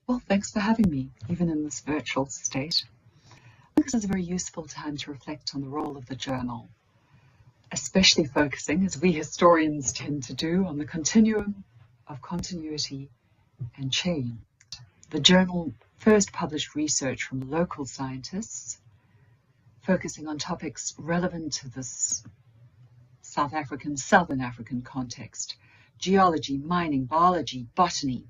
Well, thanks for having me, even in this virtual state. I think this is a very useful time to reflect on the role of the journal, especially focusing, as we historians tend to do, on the continuum of continuity and change. The journal first published research from local scientists, focusing on topics relevant to this Southern African context: geology, mining, biology, botany.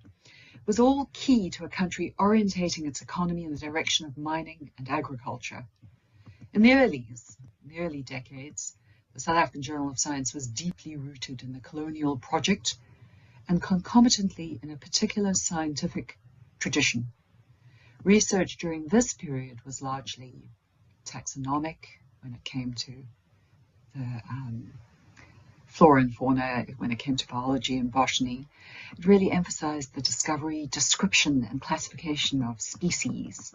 Was all key to a country orientating its economy in the direction of mining and agriculture. In the early decades, the South African Journal of Science was deeply rooted in the colonial project and concomitantly in a particular scientific tradition. Research during this period was largely taxonomic when it came to the flora and fauna, when it came to biology and botany. It really emphasized the discovery, description, and classification of species,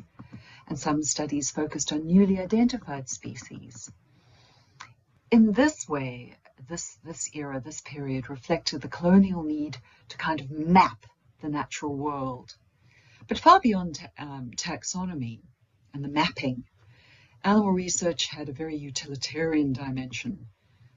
and some studies focused on newly identified species. In this way, this period reflected the colonial need to kind of map the natural world. But far beyond taxonomy and the mapping, animal research had a very utilitarian dimension.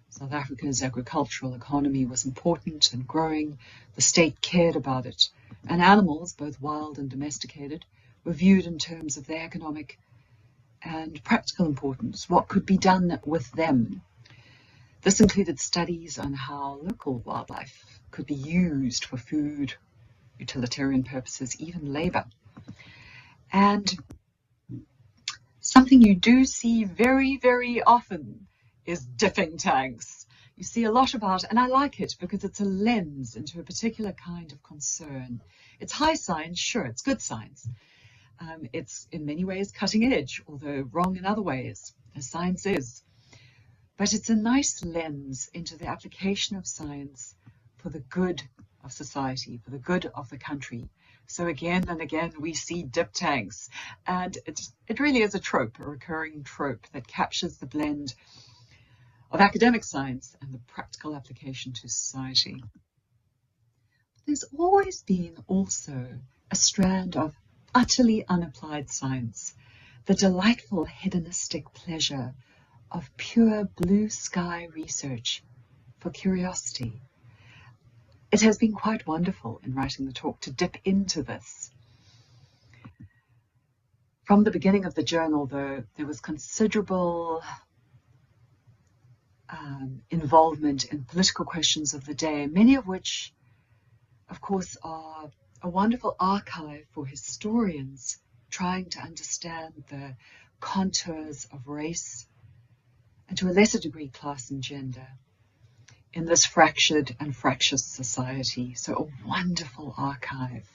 South Africa's agricultural economy was important and growing. The state cared about it, and animals, both wild and domesticated, were viewed in terms of their economic and practical importance. What could be done with them? This included studies on how local wildlife could be used for food, utilitarian purposes, even labor. And something you do see very, very often is dipping tanks. You see a lot about, and I like it because it's a lens into a particular kind of concern. It's high science, sure, it's good science. It's in many ways cutting edge, although wrong in other ways, as science is. But it's a nice lens into the application of science for the good of society, for the good of the country. So again and again we see dip tanks, and it really is a trope, a recurring trope that captures the blend of academic science and the practical application to society. There's always been also a strand of utterly unapplied science, the delightful hedonistic pleasure of pure blue sky research for curiosity. It has been quite wonderful in writing the talk to dip into this. From the beginning of the journal, though, there was considerable involvement in political questions of the day, many of which, of course, are a wonderful archive for historians trying to understand the contours of race and to a lesser degree class and gender in this fractured and fractious society. So a wonderful archive.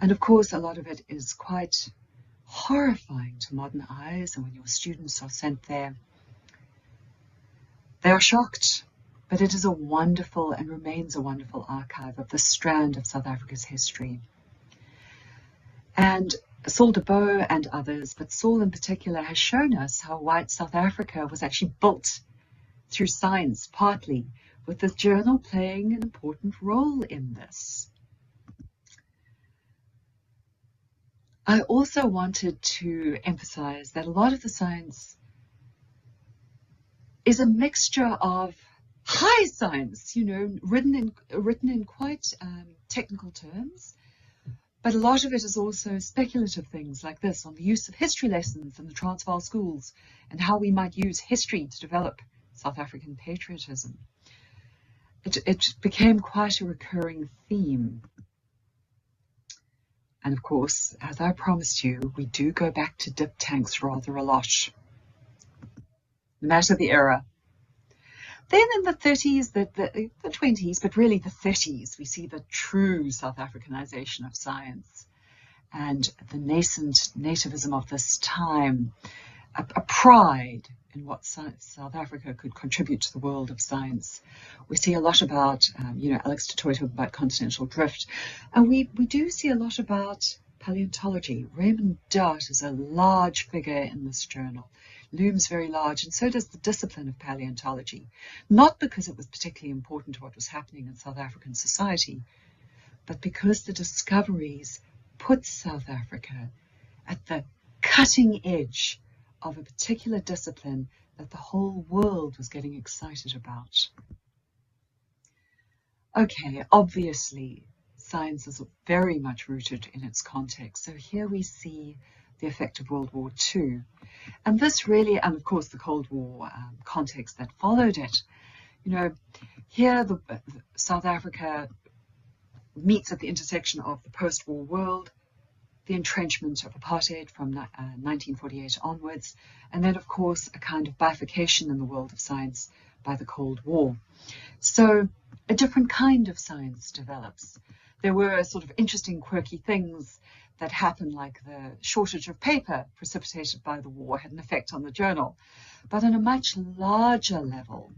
And of course, a lot of it is quite horrifying to modern eyes, and when your students are sent there, they are shocked. But it is a wonderful and remains a wonderful archive of the strand of South Africa's history. And Saul de Boer and others, but Saul in particular, has shown us how white South Africa was actually built through science, partly, with this journal playing an important role in this. I also wanted to emphasize that a lot of the science is a mixture of high science, you know, written in quite technical terms, but a lot of it is also speculative things like this on the use of history lessons in the Transvaal schools and how we might use history to develop South African patriotism. It became quite a recurring theme. And of course, as I promised you, we do go back to dip tanks rather a lot, no matter the era. Then in the 30s, the 20s, but really the 30s, we see the true South Africanization of science and the nascent nativism of this time, a pride in what South Africa could contribute to the world of science. We see a lot about, Alex du Toit about continental drift, and we do see a lot about paleontology. Raymond Dart is a large figure in this journal, looms very large, and so does the discipline of paleontology, not because it was particularly important to what was happening in South African society, but because the discoveries put South Africa at the cutting edge of a particular discipline that the whole world was getting excited about. Okay, obviously, science is very much rooted in its context. So here we see the effect of World War II. And this really, and of course the Cold War context that followed it. You know, here South Africa meets at the intersection of the post-war world, the entrenchment of apartheid from 1948 onwards, and then of course a kind of bifurcation in the world of science by the Cold War. So a different kind of science develops. There were sort of interesting, quirky things that happened, like the shortage of paper precipitated by the war had an effect on the journal. But on a much larger level,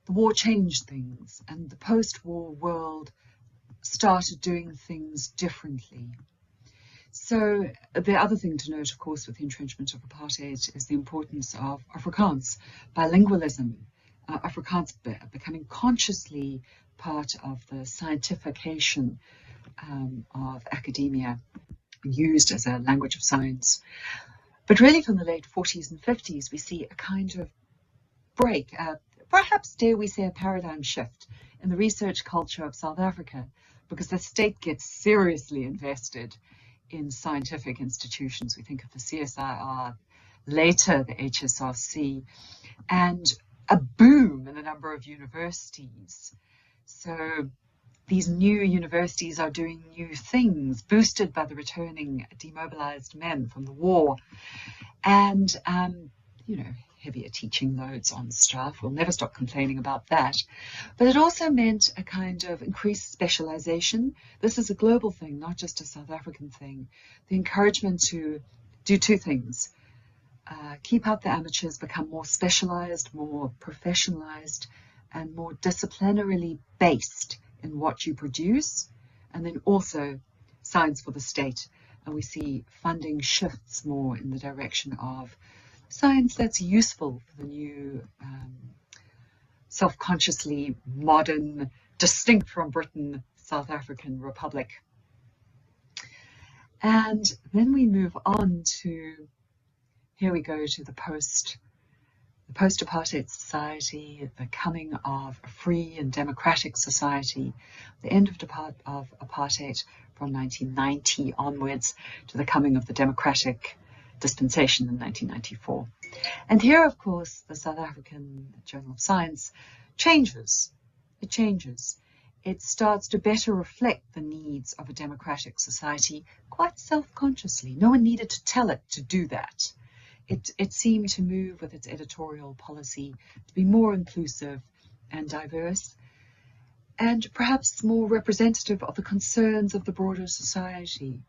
the war changed things, and the post-war world started doing things differently. So the other thing to note, of course, with the entrenchment of apartheid is the importance of Afrikaans, bilingualism, Afrikaans becoming consciously part of the scientification of academia, used as a language of science. But really from the late 40s and 50s, we see a kind of break, perhaps dare we say a paradigm shift in the research culture of South Africa, because the state gets seriously invested in scientific institutions. We think of the CSIR, later the HSRC, and a boom in the number of universities. So these new universities are doing new things, boosted by the returning demobilized men from the war. And, heavier teaching loads on staff. We'll never stop complaining about that. But it also meant a kind of increased specialization. This is a global thing, not just a South African thing. The encouragement to do two things. Keep out the amateurs, become more specialized, more professionalized, and more disciplinarily based in what you produce, and then also science for the state. And we see funding shifts more in the direction of science that's useful for the new, self-consciously modern, distinct from Britain, South African Republic. And then we move on to, here we go to the post-apartheid society, the coming of a free and democratic society, the end of apartheid from 1990 onwards to the coming of the democratic dispensation in 1994. And here, of course, the South African Journal of Science changes. It changes. it starts to better reflect the needs of a democratic society quite self-consciously. No one needed to tell it to do that. It seemed to move with its editorial policy to be more inclusive and diverse, and perhaps more representative of the concerns of the broader society.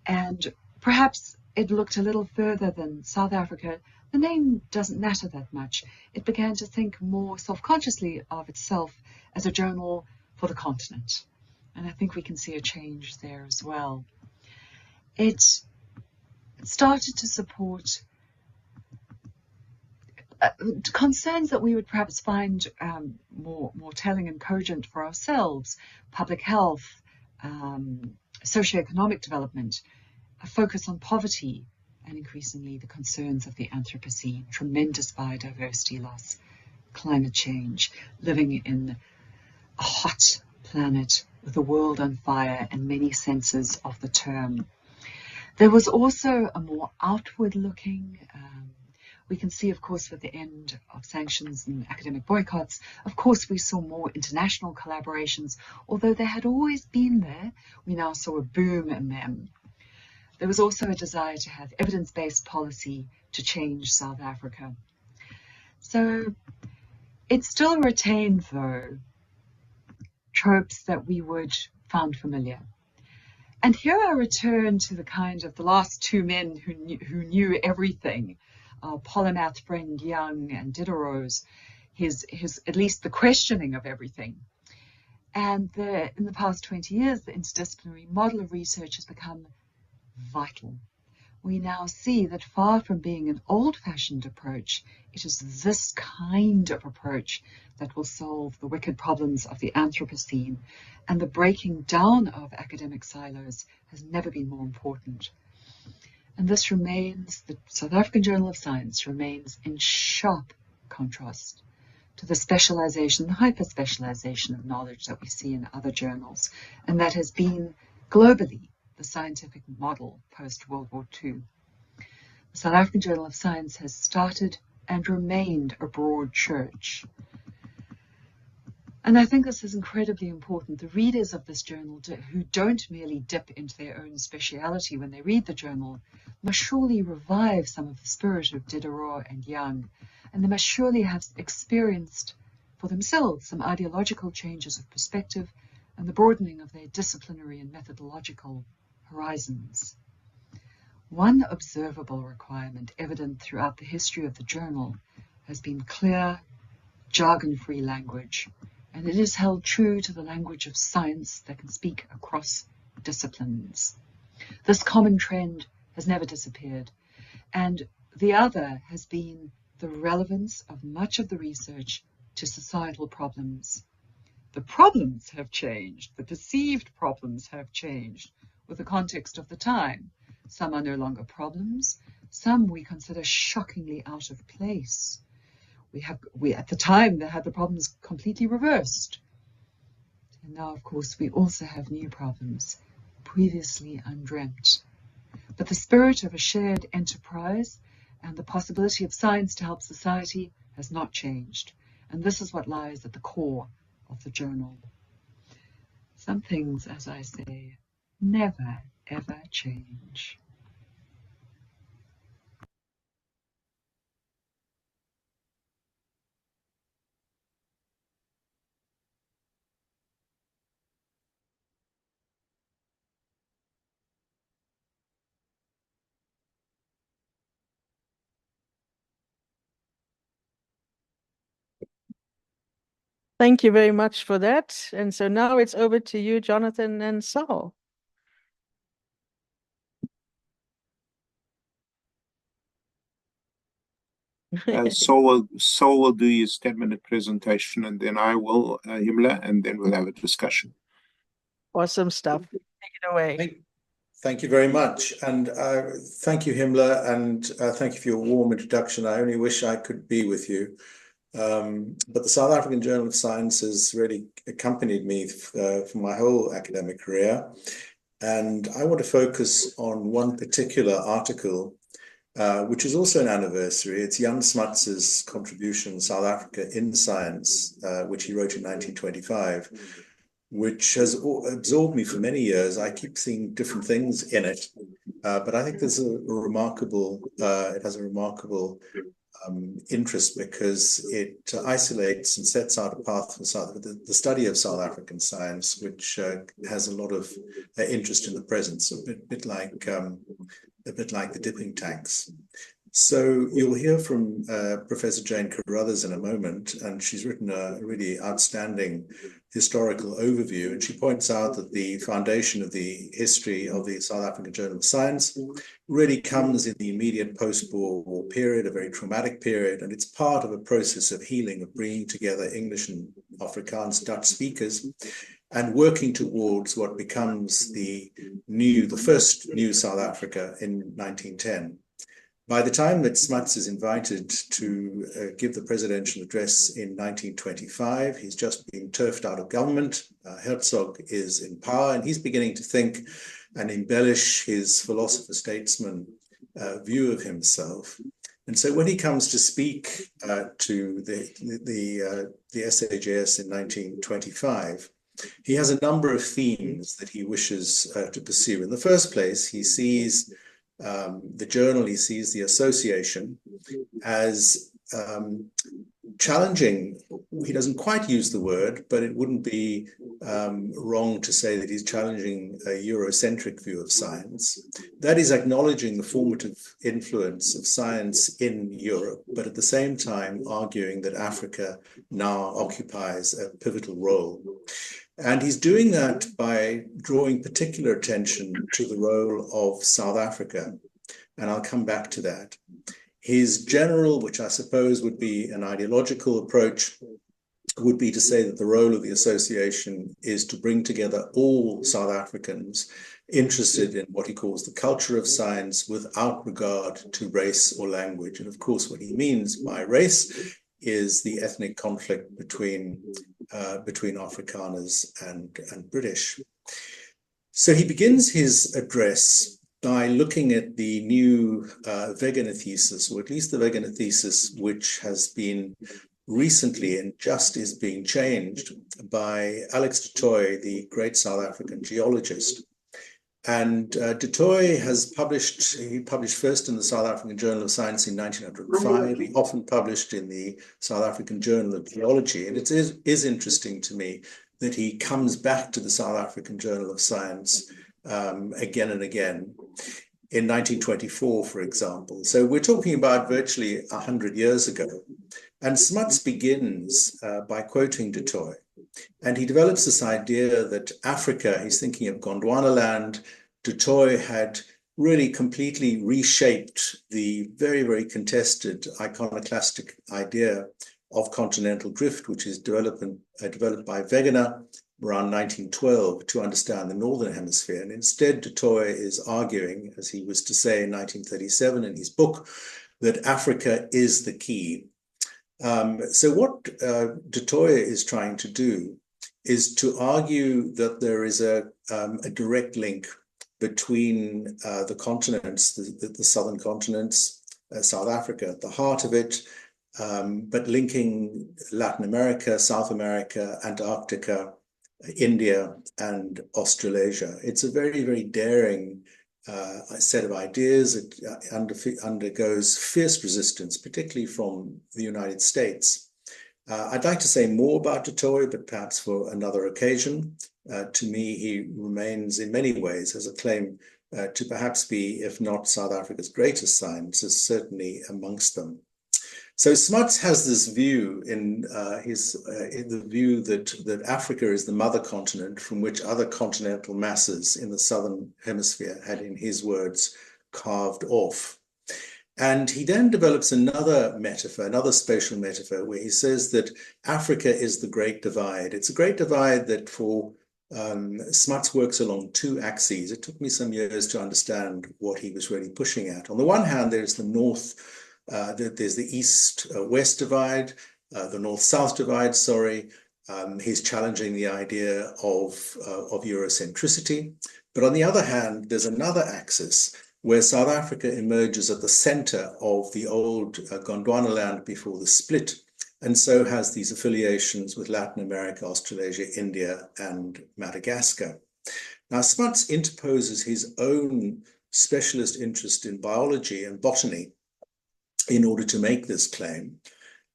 And perhaps it looked a little further than South Africa. The name doesn't matter that much. It began to think more self-consciously of itself as a journal for the continent. And I think we can see a change there as well. It started to support concerns that we would perhaps find more telling and cogent for ourselves: public health, socioeconomic development, a focus on poverty, and increasingly the concerns of the Anthropocene, tremendous biodiversity loss, climate change, living in a hot planet with the world on fire in many senses of the term. There was also a more outward-looking, we can see, of course, with the end of sanctions and academic boycotts, of course, we saw more international collaborations. Although they had always been there, we now saw a boom in them. There was also a desire to have evidence-based policy to change South Africa. So it still retained, though, tropes that we would find familiar. And here I return to the last two men who knew everything, our polymath friend Young and Diderot's, his at least the questioning of everything. And in the past 20 years, the interdisciplinary model of research has become vital. We now see that far from being an old-fashioned approach, it is this kind of approach that will solve the wicked problems of the Anthropocene, and the breaking down of academic silos has never been more important. And this remains, the South African Journal of Science remains in sharp contrast to the specialization, the hyper-specialization of knowledge that we see in other journals, and that has been globally the scientific model post-World War II. The South African Journal of Science has started and remained a broad church. And I think this is incredibly important. The readers of this journal who don't merely dip into their own speciality when they read the journal must surely revive some of the spirit of Diderot and Young, and they must surely have experienced for themselves some ideological changes of perspective and the broadening of their disciplinary and methodological horizons. One observable requirement evident throughout the history of the journal has been clear, jargon-free language, and it is held true to the language of science that can speak across disciplines. This common trend has never disappeared, and the other has been the relevance of much of the research to societal problems. The problems have changed, the perceived problems have changed with the context of the time. Some are no longer problems, some we consider shockingly out of place. We at the time they had the problems completely reversed. And now, of course, we also have new problems, previously undreamt. But the spirit of a shared enterprise and the possibility of science to help society has not changed. And this is what lies at the core of the journal. Some things, as I say, never, ever change. Thank you very much for that. And so now it's over to you, Jonathan and Saul. Saul will do his 10-minute presentation, and then I will, Himmler, and then we'll have a discussion. Awesome stuff. Take it away. Thank you very much. And thank you, Himmler, and thank you for your warm introduction. I only wish I could be with you. But the South African Journal of Science has really accompanied me for my whole academic career. And I want to focus on one particular article which is also an anniversary. It's Jan Smuts's contribution, South Africa in Science, which he wrote in 1925, which has absorbed me for many years. I keep seeing different things in it, but I think there's a remarkable, it has a remarkable interest because it isolates and sets out a path for the study of South African science, which has a lot of interest in the present, so a bit like the dipping tanks. So you'll hear from Professor Jane Carruthers in a moment, and she's written a really outstanding historical overview, and she points out that the foundation of the history of the South African Journal of Science really comes in the immediate post-war period, a very traumatic period, and it's part of a process of healing, of bringing together English and Afrikaans Dutch speakers and working towards what becomes the first new South Africa in 1910. By the time that Smuts is invited to give the presidential address in 1925, he's just been turfed out of government. Herzog is in power, and he's beginning to think and embellish his philosopher-statesman view of himself. And so when he comes to speak to the SAJS in 1925, he has a number of themes that he wishes to pursue. In the first place, he sees the journal, he sees the association as challenging. He doesn't quite use the word, but it wouldn't be wrong to say that he's challenging a Eurocentric view of science. That is acknowledging the formative influence of science in Europe, but at the same time arguing that Africa now occupies a pivotal role. And he's doing that by drawing particular attention to the role of South Africa. And I'll come back to that. His general, which I suppose would be an ideological approach, would be to say that the role of the association is to bring together all South Africans interested in what he calls the culture of science without regard to race or language. And of course, what he means by race is the ethnic conflict between Afrikaners and British. So he begins his address by looking at the new Wegener thesis, or at least the Wegener thesis, which has been recently and just is being changed by Alex du Toit, the great South African geologist. And du Toit has published, he published first in the South African Journal of Science in 1905. He often published in the South African Journal of Geology. And it is interesting to me that he comes back to the South African Journal of Science again and again. In 1924, for example. So we're talking about virtually 100 years ago. And Smuts begins by quoting du Toit. And he develops this idea that Africa, he's thinking of Gondwanaland, du Toit had really completely reshaped the very, very contested iconoclastic idea of continental drift, which is developed by Wegener around 1912 to understand the Northern Hemisphere. And instead, du Toit is arguing, as he was to say in 1937 in his book, that Africa is the key. So what du Toit is trying to do is to argue that there is a direct link between the continents, the southern continents, South Africa at the heart of it, but linking Latin America, South America, Antarctica, India, and Australasia. It's a very, very daring set of ideas. It undergoes fierce resistance, particularly from the United States. I'd like to say more about du Toit, but perhaps for another occasion. To me, he remains in many ways as a claim to perhaps be, if not South Africa's greatest scientist, certainly amongst them. So Smuts has this view in the view that Africa is the mother continent from which other continental masses in the southern hemisphere had, in his words, carved off. And he then develops another metaphor, another spatial metaphor, where he says that Africa is the Great Divide. It's a great divide that for Smuts works along two axes. It took me some years to understand what he was really pushing at. On the one hand, there's the north, there's the east-west divide, the north-south divide, sorry. He's challenging the idea of Eurocentricity. But on the other hand, there's another axis, where South Africa emerges at the center of the old Gondwana land before the split, and so has these affiliations with Latin America, Australasia, India, and Madagascar. Now, Smuts interposes his own specialist interest in biology and botany in order to make this claim.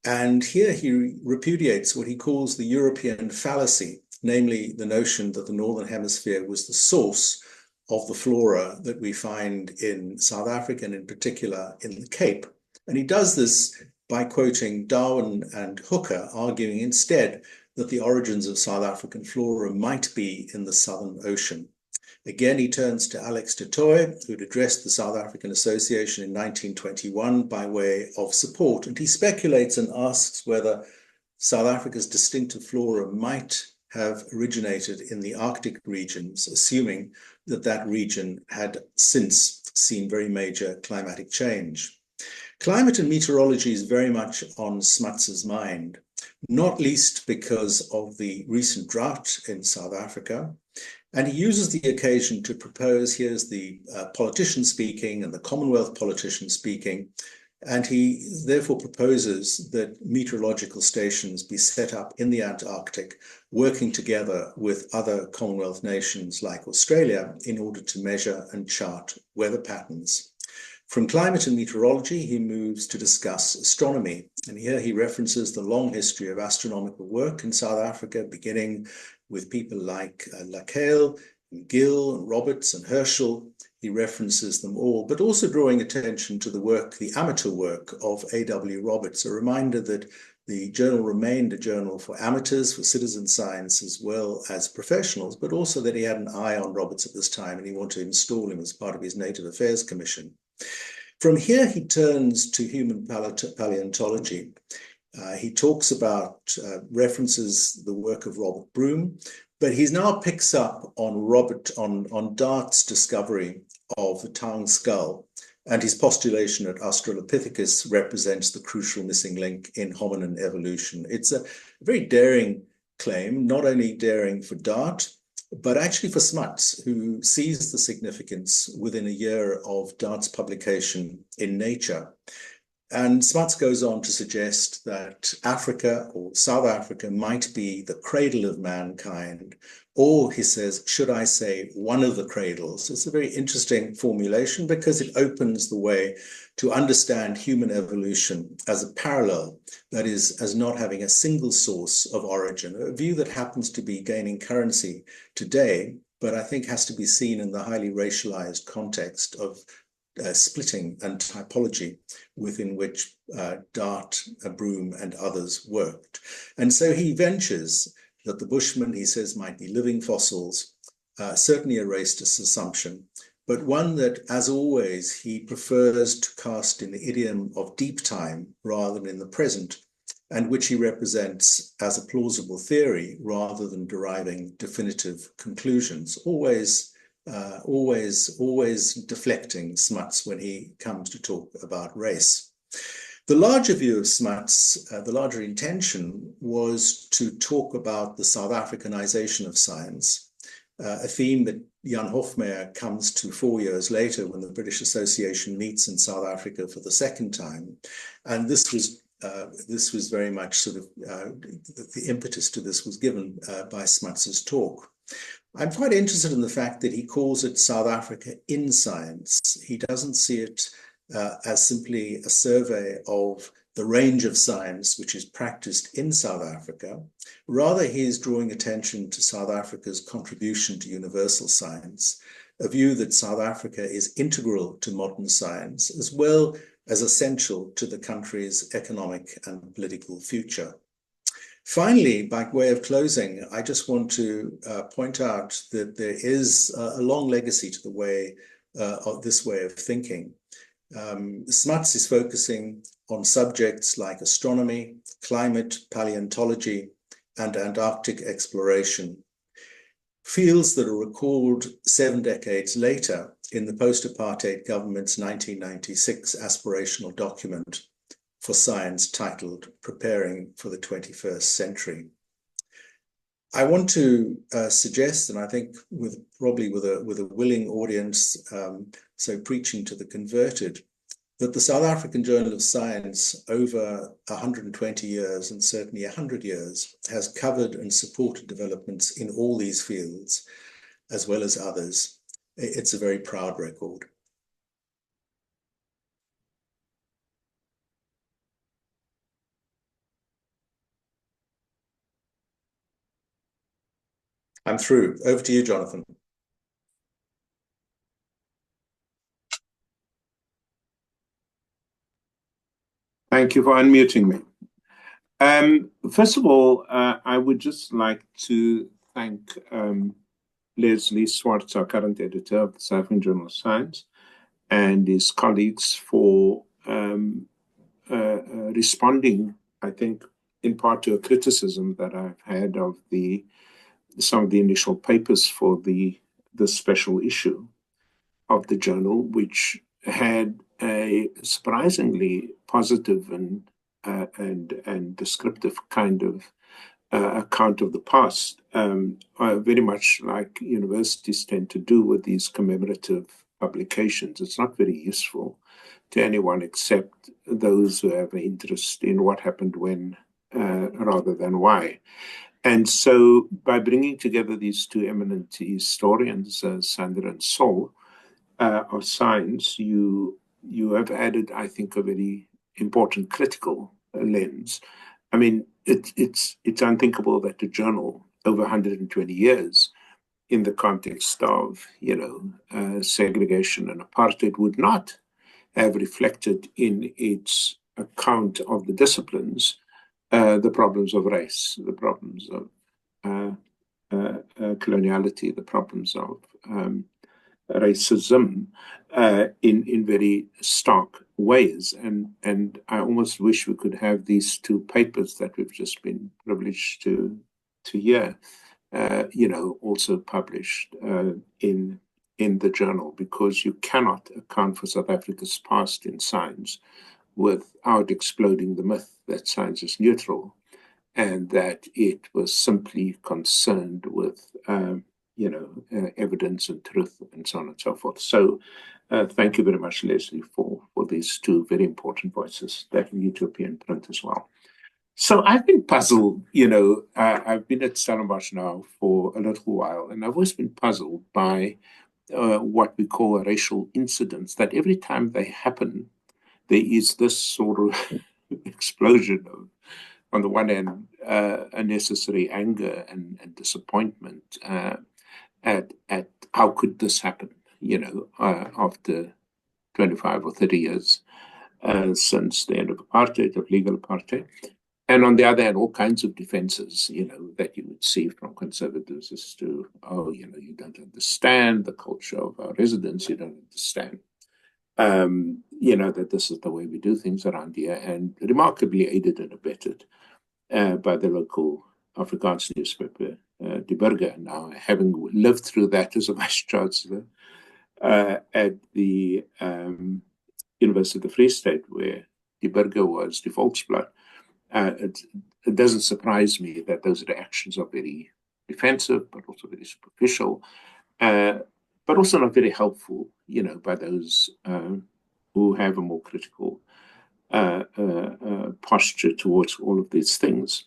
And here he repudiates what he calls the European fallacy, namely the notion that the Northern Hemisphere was the source of the flora that we find in South Africa, and in particular in the Cape. And he does this by quoting Darwin and Hooker, arguing instead that the origins of South African flora might be in the Southern Ocean. Again, he turns to Alex du Toit, who'd addressed the South African Association in 1921 by way of support, and he speculates and asks whether South Africa's distinctive flora might have originated in the Arctic regions, assuming that that region had since seen very major climatic change. Climate and meteorology is very much on Smuts's mind, not least because of the recent drought in South Africa. And he uses the occasion to propose, here's the politician speaking and the Commonwealth politician speaking, and he therefore proposes that meteorological stations be set up in the Antarctic, working together with other Commonwealth nations like Australia in order to measure and chart weather patterns. From climate and meteorology, he moves to discuss astronomy. And here he references the long history of astronomical work in South Africa, beginning with people like Lacaille, and Gill, and Roberts, and Herschel. He references them all, but also drawing attention to the work, the amateur work of A.W. Roberts, a reminder that the journal remained a journal for amateurs, for citizen science, as well as professionals, but also that he had an eye on Roberts at this time, and he wanted to install him as part of his Native Affairs Commission. From here, he turns to human paleontology. He talks about, references the work of Robert Broom, but he now picks up on Dart's discovery of the tongue skull, and his postulation that Australopithecus represents the crucial missing link in hominin evolution. It's a very daring claim, not only daring for Dart, but actually for Smuts, who sees the significance within a year of Dart's publication in Nature. And Smuts goes on to suggest that Africa, or South Africa, might be the cradle of mankind, or, he says, should I say, one of the cradles. It's a very interesting formulation because it opens the way to understand human evolution as a parallel, that is, as not having a single source of origin, a view that happens to be gaining currency today, but I think has to be seen in the highly racialized context of splitting and typology within which Dart, Broom, and others worked. And so he ventures that the Bushmen, he says, might be living fossils, certainly a racist assumption, but one that, as always, he prefers to cast in the idiom of deep time rather than in the present, and which he represents as a plausible theory rather than deriving definitive conclusions, always deflecting Smuts when he comes to talk about race. The larger view of Smuts, the larger intention, was to talk about the South Africanization of science, a theme that Jan Hofmeyr comes to 4 years later when the British Association meets in South Africa for the second time. And this was very much sort of, the impetus to this was given by Smuts's talk. I'm quite interested in the fact that he calls it South Africa in science. He doesn't see it as simply a survey of the range of science which is practiced in South Africa. Rather, he is drawing attention to South Africa's contribution to universal science, a view that South Africa is integral to modern science, as well as essential to the country's economic and political future. Finally, by way of closing, I just want to point out that there is a long legacy to the way of this way of thinking. Smuts is focusing on subjects like astronomy, climate, paleontology, and Antarctic exploration, fields that are recalled 7 decades later in the post-apartheid government's 1996 aspirational document for science titled Preparing for the 21st Century. I want to suggest, and I think probably with a willing audience, so preaching to the converted, that the South African Journal of Science over 120 years and certainly 100 years has covered and supported developments in all these fields as well as others. It's a very proud record. I'm through. Over to you, Jonathan. Thank you for unmuting me. First of all, I would just like to thank Leslie Swartz, our current editor of the South African Journal of Science, and his colleagues for responding, I think, in part to a criticism that I've had of some of the initial papers for the special issue of the journal, which had a surprisingly positive and descriptive kind of account of the past, very much like universities tend to do with these commemorative publications. It's not very useful to anyone except those who have an interest in what happened when, rather than why. And so by bringing together these two eminent historians, Sandra and Sol, of science, you have added, I think, a very important critical lens. I mean, it's unthinkable that a journal over 120 years in the context of, segregation and apartheid would not have reflected in its account of the disciplines the problems of race, the problems of coloniality, the problems of racism in very stark ways. And I almost wish we could have these two papers that we've just been privileged to hear, also published in the journal, because you cannot account for South Africa's past in science without exploding the myth that science is neutral and that it was simply concerned with evidence and truth and so on and so forth. So thank you very much, Leslie, for these two very important voices that need to appear in print as well. So I've been puzzled, I've been at Stellenbosch now for a little while, and I've always been puzzled by what we call racial incidents, that every time they happen, there is this sort of explosion of, on the one hand, unnecessary anger and disappointment at how could this happen, after 25 or 30 years since the end of apartheid, of legal apartheid. And on the other hand, all kinds of defenses, that you would see from conservatives as to, you don't understand the culture of our residents, you don't understand, that this is the way we do things around here, and remarkably aided and abetted by the local Afrikaans newspaper, Die Burger. Now, having lived through that as a vice chancellor at the University of the Free State, where Die Burger was the Volksblad, it doesn't surprise me that those reactions are very defensive, but also very superficial, but also not very helpful, by those who have a more critical posture towards all of these things.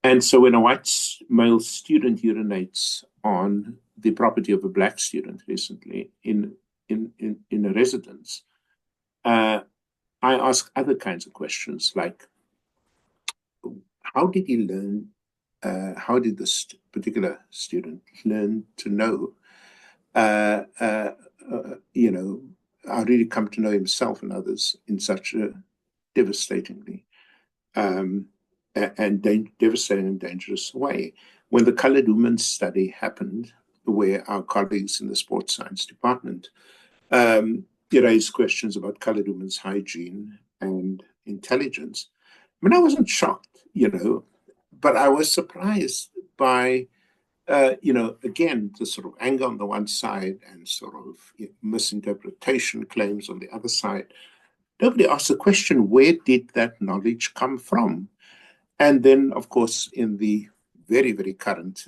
And so when a white male student urinates on the property of a black student recently in a residence, I ask other kinds of questions like, how did he learn, how did this particular student learn to know, how did he come to know himself and others in such a devastating and dangerous way? When the Colored Women's Study happened, where our colleagues in the sports science department raised questions about colored women's hygiene and intelligence, I mean, I wasn't shocked, but I was surprised by, again, the sort of anger on the one side and sort of misinterpretation claims on the other side. Nobody asked the question, where did that knowledge come from? And then, of course, in the very, very current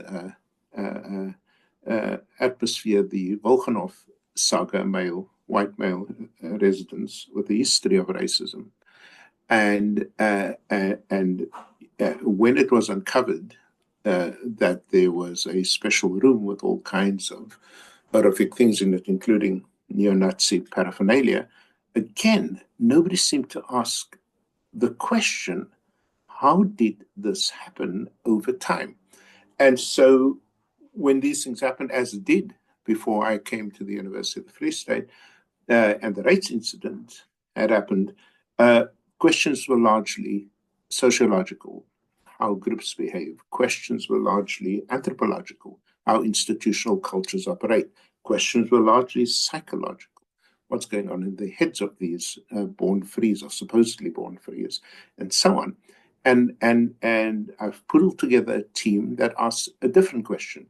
atmosphere, the Volchanov saga, white male residents with a history of racism. And when it was uncovered that there was a special room with all kinds of horrific things in it, including neo-Nazi paraphernalia, again, nobody seemed to ask the question, how did this happen over time? And so when these things happened, as it did before I came to the University of the Free State, and the rates incident had happened, questions were largely sociological, how groups behave. Questions were largely anthropological, how institutional cultures operate. Questions were largely psychological, what's going on in the heads of these born frees or supposedly born frees, and so on. And I've put together a team that asks a different question,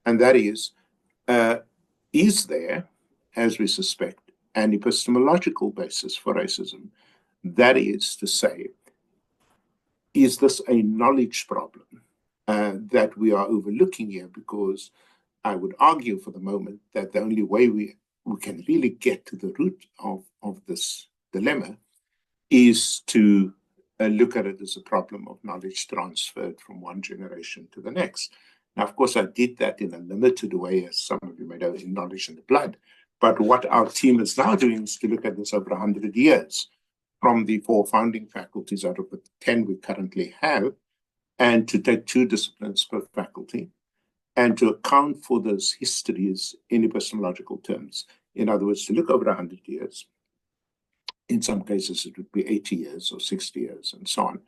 and that is there, as we suspect, an epistemological basis for racism? That is to say, is this a knowledge problem that we are overlooking here? Because I would argue for the moment that the only way we can really get to the root of this dilemma is to look at it as a problem of knowledge transferred from one generation to the next. Now, of course, I did that in a limited way, as some of you may know, in Knowledge in the Blood. But what our team is now doing is to look at this over 100 years, from the 4 founding faculties out of the 10 we currently have, and to take 2 disciplines per faculty, and to account for those histories in epistemological terms. In other words, to look over 100 years. In some cases, it would be 80 years or 60 years and so on,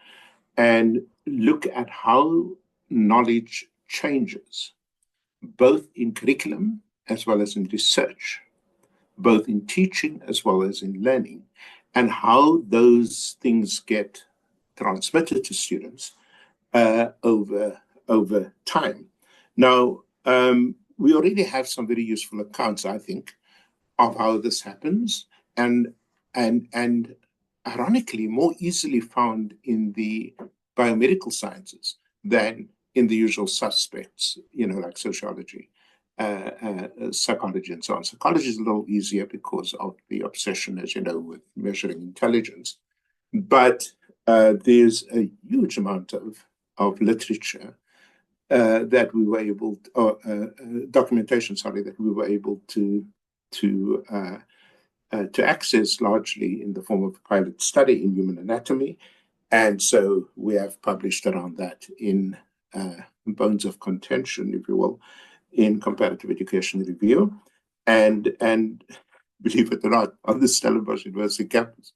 and look at how knowledge changes, both in curriculum as well as in research, both in teaching as well as in learning, and how those things get transmitted to students over time. Now, we already have some very useful accounts, I think, of how this happens, and ironically, more easily found in the biomedical sciences than in the usual suspects, like sociology, psychology, and so on. Psychology is a little easier because of the obsession, as you know, with measuring intelligence. But there's a huge amount of literature that we were able to, documentation, that we were able to access, largely in the form of a pilot study in human anatomy. And so we have published around that in Bones of Contention, if you will, in Comparative Education Review. And believe it or not, on the Stellenbosch University campus,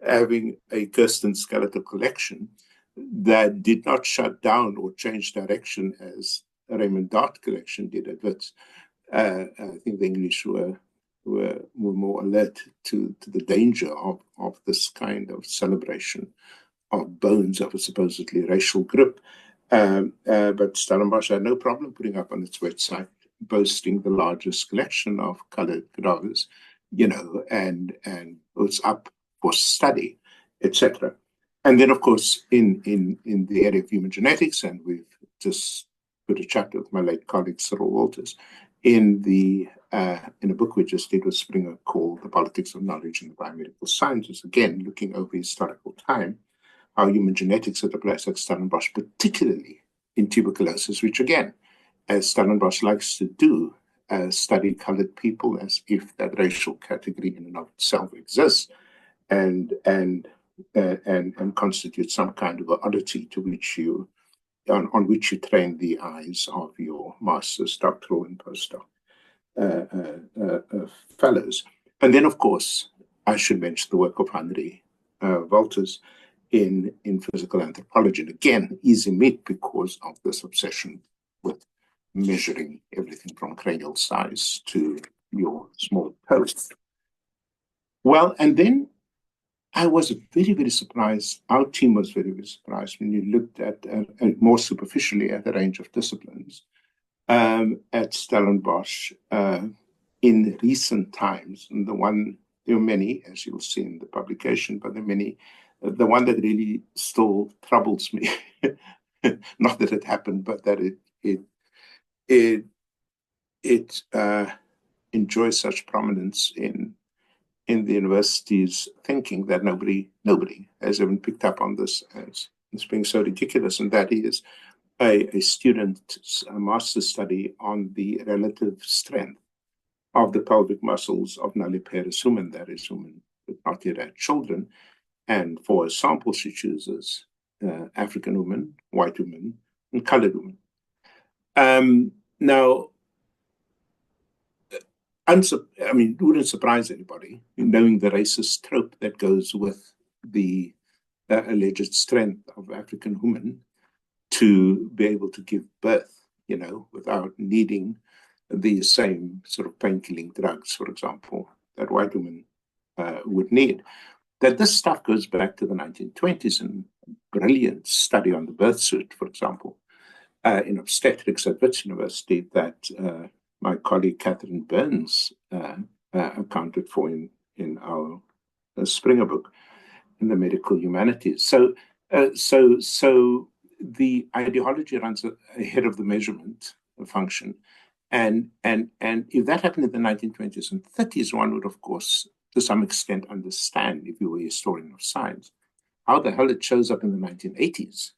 having a Kirsten skeletal collection that did not shut down or change direction as a Raymond Dart collection did at Wits. I think the English were more alert to the danger of this kind of celebration of bones of a supposedly racial group. But Stellenbosch had no problem putting up on its website, boasting the largest collection of colored cadavers, and it was up for study, etc. And then, of course, in the area of human genetics, and we've just put a chapter with my late colleague Cyril Walters in a book we just did with Springer called The Politics of Knowledge in the Biomedical Sciences, again, looking over historical time, how human genetics had a place at Stellenbosch, particularly in tuberculosis, which again, as Stellenbosch likes to do, study colored people as if that racial category in and of itself exists and constitute some kind of an oddity to which on which you train the eyes of your master's, doctoral, and postdoc fellows. And then, of course, I should mention the work of Henry Walters in physical anthropology. And again, easy meat because of this obsession with measuring everything from cranial size to your small toes. Well, and then I was very, very surprised. Our team was very, very surprised when you looked at more superficially at a range of disciplines at Stellenbosch in recent times. And there were many, as you'll see in the publication, but there are many. The one that really still troubles me not that it happened, but that it enjoys such prominence in the university's thinking that nobody has even picked up on this as being so ridiculous, and that is a student's master's study on the relative strength of the pelvic muscles of nulliparous women, that is, women with not yet had children. And for a sample, she chooses African women, white women, and colored women. Now, it wouldn't surprise anybody knowing the racist trope that goes with the alleged strength of African women to be able to give birth, without needing the same sort of pain-killing drugs, for example, that white women would need. That this stuff goes back to the 1920s, and brilliant study on the birth suit, for example, in obstetrics at Wits University that my colleague Catherine Burns accounted for in our Springer book in the medical humanities. So the ideology runs ahead of the measurement function, and if that happened in the 1920s and 30s, one would, of course, to some extent, understand, if you were a historian of science, how the hell it shows up in the 1980s.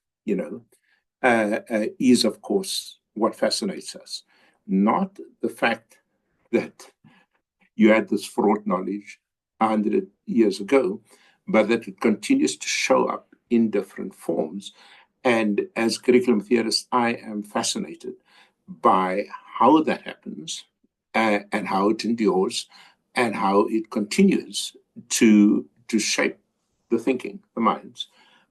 Is, of course, what fascinates us. Not the fact that you had this fraught knowledge 100 years ago, but that it continues to show up in different forms. And as curriculum theorist, I am fascinated by how that happens and how it endures and how it continues to shape the thinking, the minds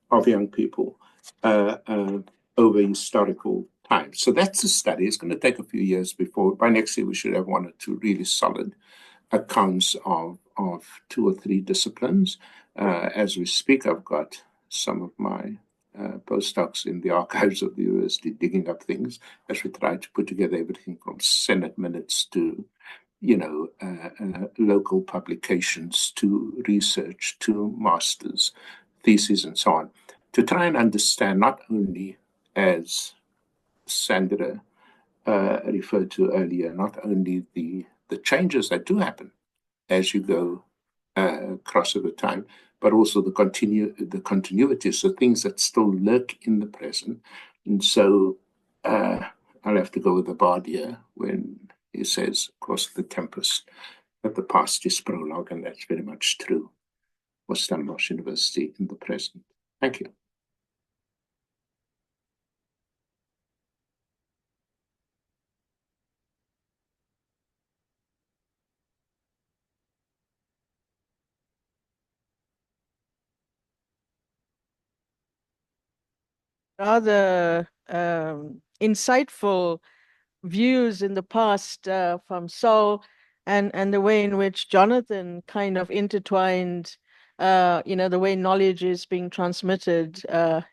of young people over historical time. So that's a study. It's going to take a few years before, by next year, we should have 1 or 2 really solid accounts of 2 or 3 disciplines. As we speak, I've got some of my postdocs in the archives of the university digging up things as we try to put together everything from Senate minutes to local publications, to research, to master's theses, and so on, to try and understand not only, as Sandra referred to earlier, not only the changes that do happen as you go across over time, but also the continuity, so things that still lurk in the present. And so I'll have to go with the bard here when he says, across the tempest, that the past is prologue, and that's very much true for Stellenbosch University in the present. Thank you. Rather insightful views in the past from Sol, and the way in which Jonathan kind of intertwined, the way knowledge is being transmitted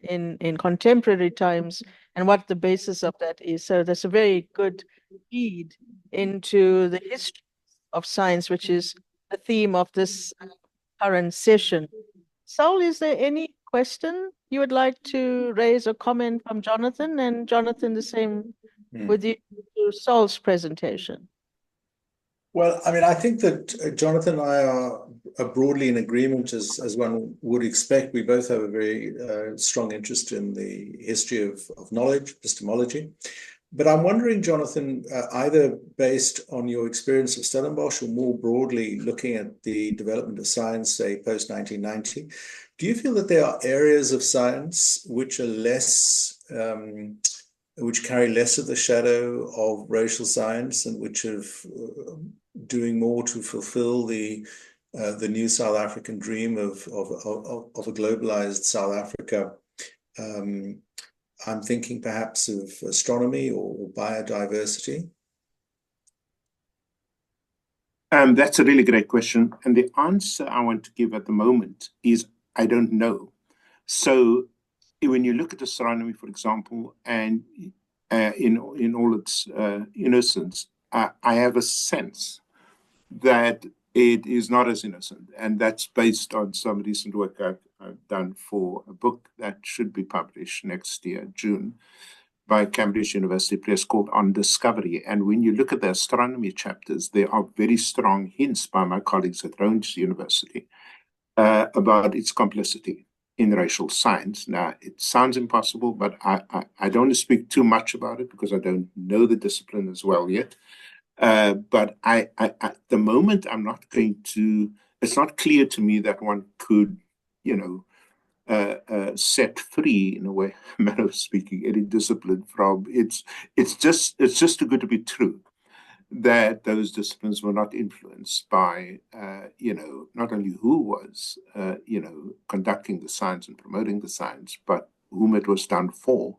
in contemporary times and what the basis of that is. So that's a very good feed into the history of science, which is the theme of this current session. Sol, is there any question you would like to raise or comment from Jonathan? And Jonathan, the same with you to Sol's presentation. Well, I think that Jonathan and I are broadly in agreement, as one would expect. We both have a very strong interest in the history of knowledge, epistemology. But I'm wondering, Jonathan, either based on your experience of Stellenbosch or more broadly looking at the development of science, say, post-1990, do you feel that there are areas of science which are less, which carry less of the shadow of racial science and which are doing more to fulfill the new South African dream of a globalized South Africa? I'm thinking perhaps of astronomy or biodiversity. That's a really great question. And the answer I want to give at the moment is I don't know. So when you look at astronomy, for example, and in all its innocence, I have a sense that it is not as innocent. And that's based on some recent work I've done for a book that should be published next year, June, by Cambridge University Press, called On Discovery. And when you look at the astronomy chapters, there are very strong hints by my colleagues at Rhodes University about its complicity in racial science. Now, it sounds impossible, but I don't want to speak too much about it because I don't know the discipline as well yet. But at the moment, I'm not going to, it's not clear to me that one could, set free, in a way, manner of speaking, any discipline from it's just too good to be true that those disciplines were not influenced by not only who was conducting the science and promoting the science, but whom it was done for,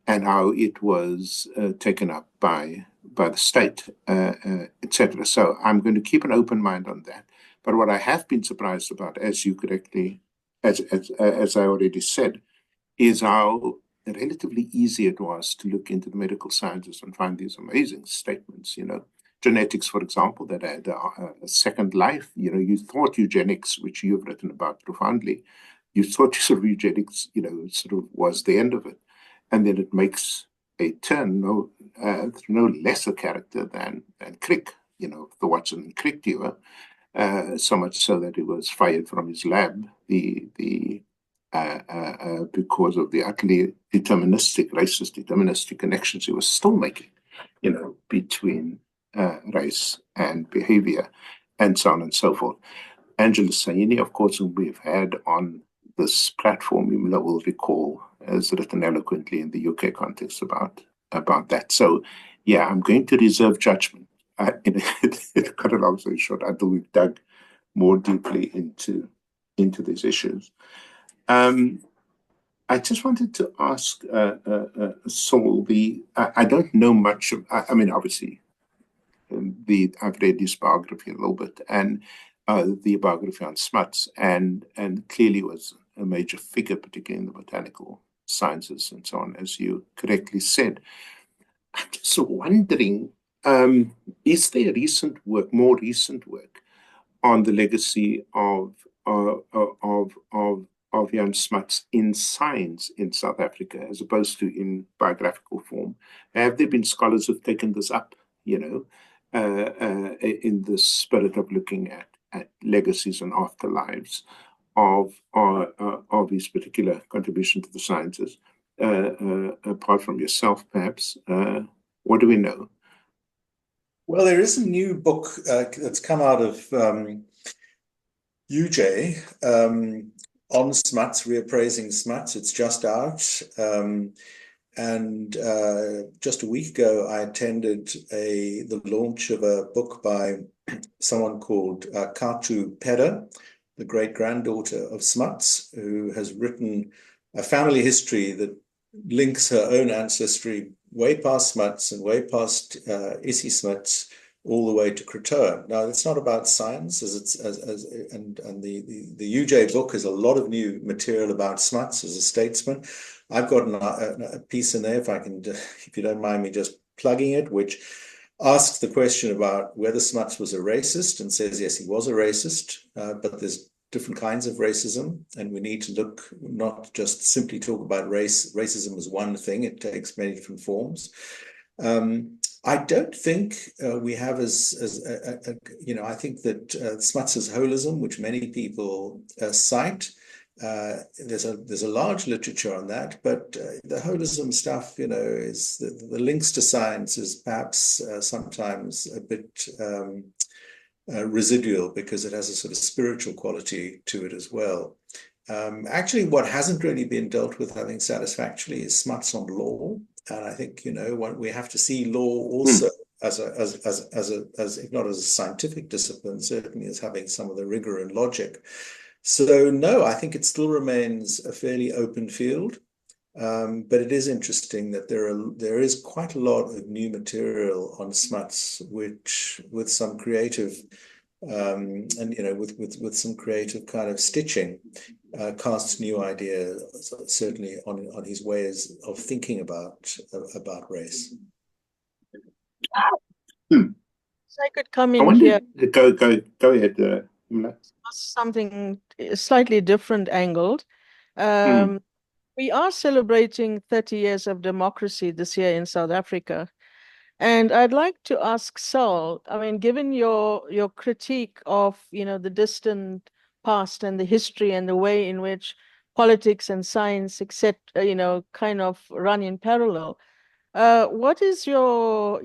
and how it was taken up by the state, etc. So I'm going to keep an open mind on that. But what I have been surprised about, as you correctly, as I already said, is how relatively easy it was to look into the medical sciences and find these amazing statements. Genetics, for example, that had a second life. You thought eugenics, which you've written about profoundly, you thought sort of eugenics, sort of was the end of it, and then it makes a turn, no less a character than Crick, the Watson and Crick duo, so much so that he was fired from his lab, because of the utterly racist deterministic connections he was still making, between race and behavior, and so on and so forth. Angela Saini, of course, whom we've had on this platform, you will recall, has written eloquently in the UK context about that. So, yeah, I'm going to reserve judgment. Cut a long story short, until we've dug more deeply into these issues. I just wanted to ask Saul. I don't know much. I mean, obviously, I've read his biography a little bit, and the biography on Smuts, and clearly was a major figure, particularly in the botanical sciences and so on, as you correctly said. I'm just wondering, is there more recent work on the legacy of Jan Smuts in science in South Africa, as opposed to in biographical form? Have there been scholars who've taken this up, in the spirit of looking at legacies and afterlives of his particular contribution to the sciences? Apart from yourself, perhaps, what do we know? Well, there is a new book that's come out of UJ on Smuts, reappraising Smuts. It's just out. And just a week ago, I attended the launch of a book by someone called Katu Peda, the great-granddaughter of Smuts, who has written a family history that links her own ancestry way past Smuts and way past Issy Smuts, all the way to Crotoa. Now, it's not about science, and the UJ book has a lot of new material about Smuts as a statesman. I've got a piece in there, if you don't mind me just plugging it, which asks the question about whether Smuts was a racist, and says yes, he was a racist, but there's different kinds of racism, and we need to look, not just simply talk about race. Racism is one thing; it takes many different forms. I don't think we have I think that Smuts's holism, which many people cite, there's a large literature on that, but the holism stuff, is the links to science is perhaps sometimes a bit residual, because it has a sort of spiritual quality to it as well. Actually, what hasn't really been dealt with, I think, satisfactorily is Smuts on law. And I think, we have to see law also as if not as a scientific discipline, certainly as having some of the rigor and logic. So no, I think it still remains a fairly open field. But it is interesting that there is quite a lot of new material on Smuts, which with some creative and with some creative kind of stitching, casts new ideas, certainly on his ways of thinking about race. So I could come in I wonder, here. go ahead. ask something slightly different angled. Mm. We are celebrating 30 years of democracy this year in South Africa. And I'd like to ask Saul, I mean, given your critique of, the distant past and the history and the way in which politics and science, kind of run in parallel, what is your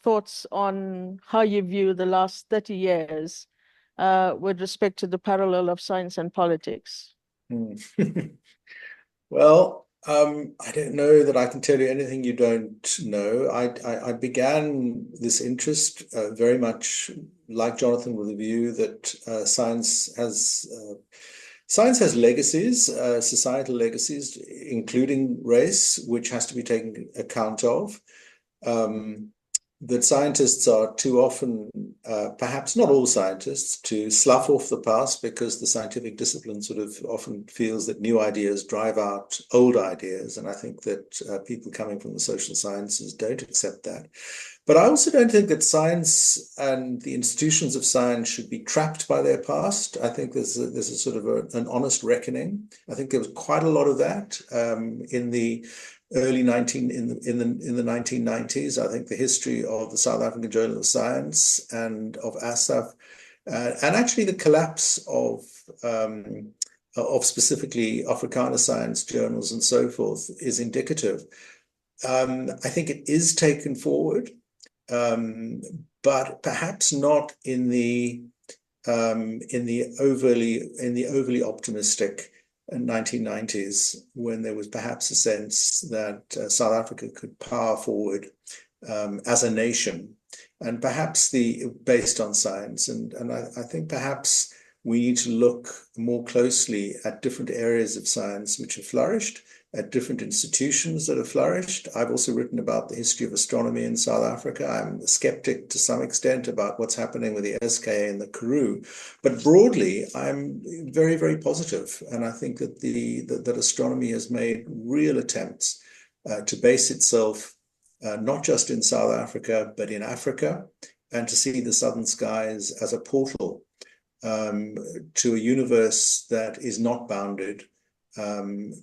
thoughts on how you view the last 30 years with respect to the parallel of science and politics? Well, I don't know that I can tell you anything you don't know. I began this interest very much like Jonathan with the view that science has legacies, societal legacies, including race, which has to be taken account of. That scientists are too often, perhaps not all scientists, to slough off the past because the scientific discipline sort of often feels that new ideas drive out old ideas. And I think that people coming from the social sciences don't accept that. But I also don't think that science and the institutions of science should be trapped by their past. I think there's a sort of an honest reckoning. I think there was quite a lot of that in the early 1990s. I think the history of the South African Journal of Science and of ASAF, and actually the collapse of specifically Afrikaner science journals and so forth is indicative. I think it is taken forward, but perhaps not in the overly optimistic 1990s, when there was perhaps a sense that South Africa could power forward as a nation, and perhaps based on science. And I think perhaps we need to look more closely at different areas of science which have flourished, at different institutions that have flourished. I've also written about the history of astronomy in South Africa. I'm a skeptic to some extent about what's happening with the SKA and the Karoo, but broadly, I'm very, very positive. And I think that that astronomy has made real attempts to base itself not just in South Africa, but in Africa, and to see the southern skies as a portal to a universe that is not bounded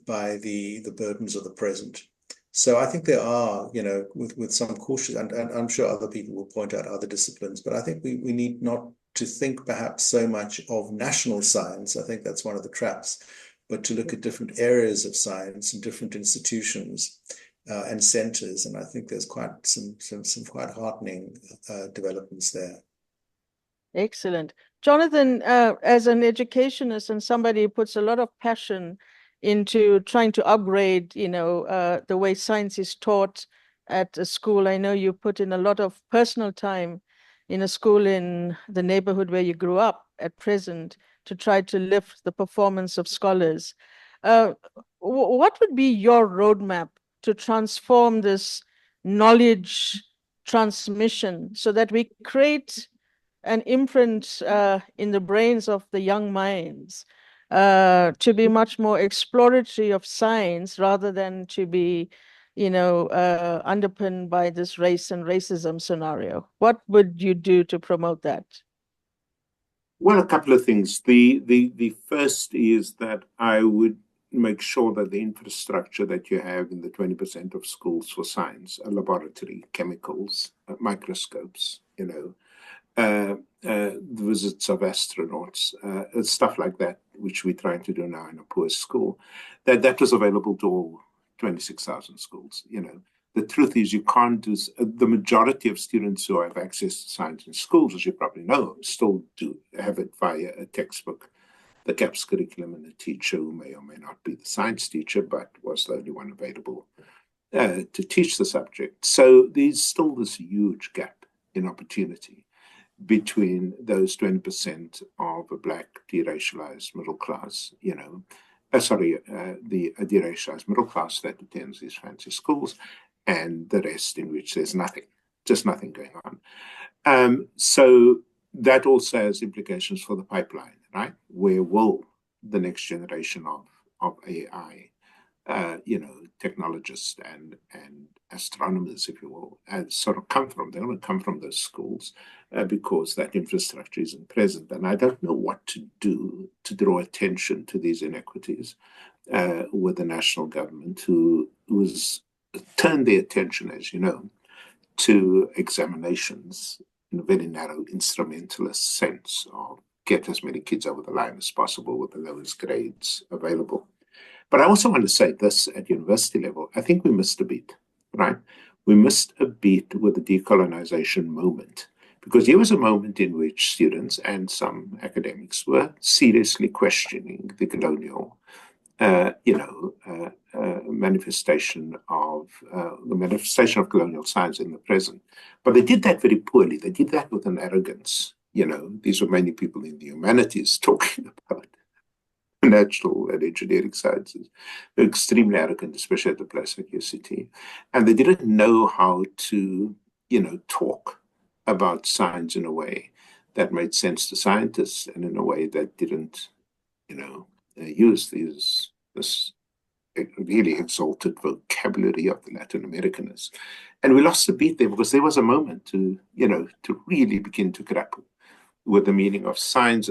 by the burdens of the present. So I think there are, with some caution, and I'm sure other people will point out other disciplines, but I think we need not to think perhaps so much of national science. I think that's one of the traps, but to look at different areas of science and different institutions and centers. And I think there's quite some quite heartening developments there. Excellent. Jonathan, as an educationist and somebody who puts a lot of passion into trying to upgrade, the way science is taught at a school, I know you put in a lot of personal time in a school in the neighborhood where you grew up at present to try to lift the performance of scholars. What would be your roadmap to transform this knowledge transmission so that we create an imprint in the brains of the young minds to be much more exploratory of science rather than to be, underpinned by this race and racism scenario? What would you do to promote that? Well, a couple of things. The first is that I would make sure that the infrastructure that you have in the 20% of schools for science, a laboratory, chemicals, microscopes, the visits of astronauts, stuff like that, which we're trying to do now in a poor school, that was available to all 26,000 schools. The truth is you can't do, the majority of students who have access to science in schools, as you probably know, still do have it via a textbook, the CAPS curriculum, and a teacher who may or may not be the science teacher, but was the only one available to teach the subject. So there's still this huge gap in opportunity between those 20% of a Black deracialized middle class, the deracialized middle class that attends these fancy schools, and the rest in which there's just nothing going on. So that also has implications for the pipeline, right? Where will the next generation of AI, technologists and astronomers, if you will, sort of come from. They don't come from those schools because that infrastructure isn't present. And I don't know what to do to draw attention to these inequities with the national government, who's turned their attention, as you know, to examinations in a very narrow instrumentalist sense of get as many kids over the line as possible with the lowest grades available. But I also want to say this at university level, I think we missed a beat, right? We missed a beat with the decolonization moment, because there was a moment in which students and some academics were seriously questioning the colonial manifestation of colonial science in the present. But they did that very poorly. They did that with an arrogance. These were mainly people in the humanities talking about natural and engineering sciences. They're extremely arrogant, especially at the place like UCT. And they didn't know how to, talk about science in a way that made sense to scientists and in a way that didn't, use this really exalted vocabulary of the Latin Americanists. And we lost the beat there because there was a moment to really begin to grapple with the meaning of science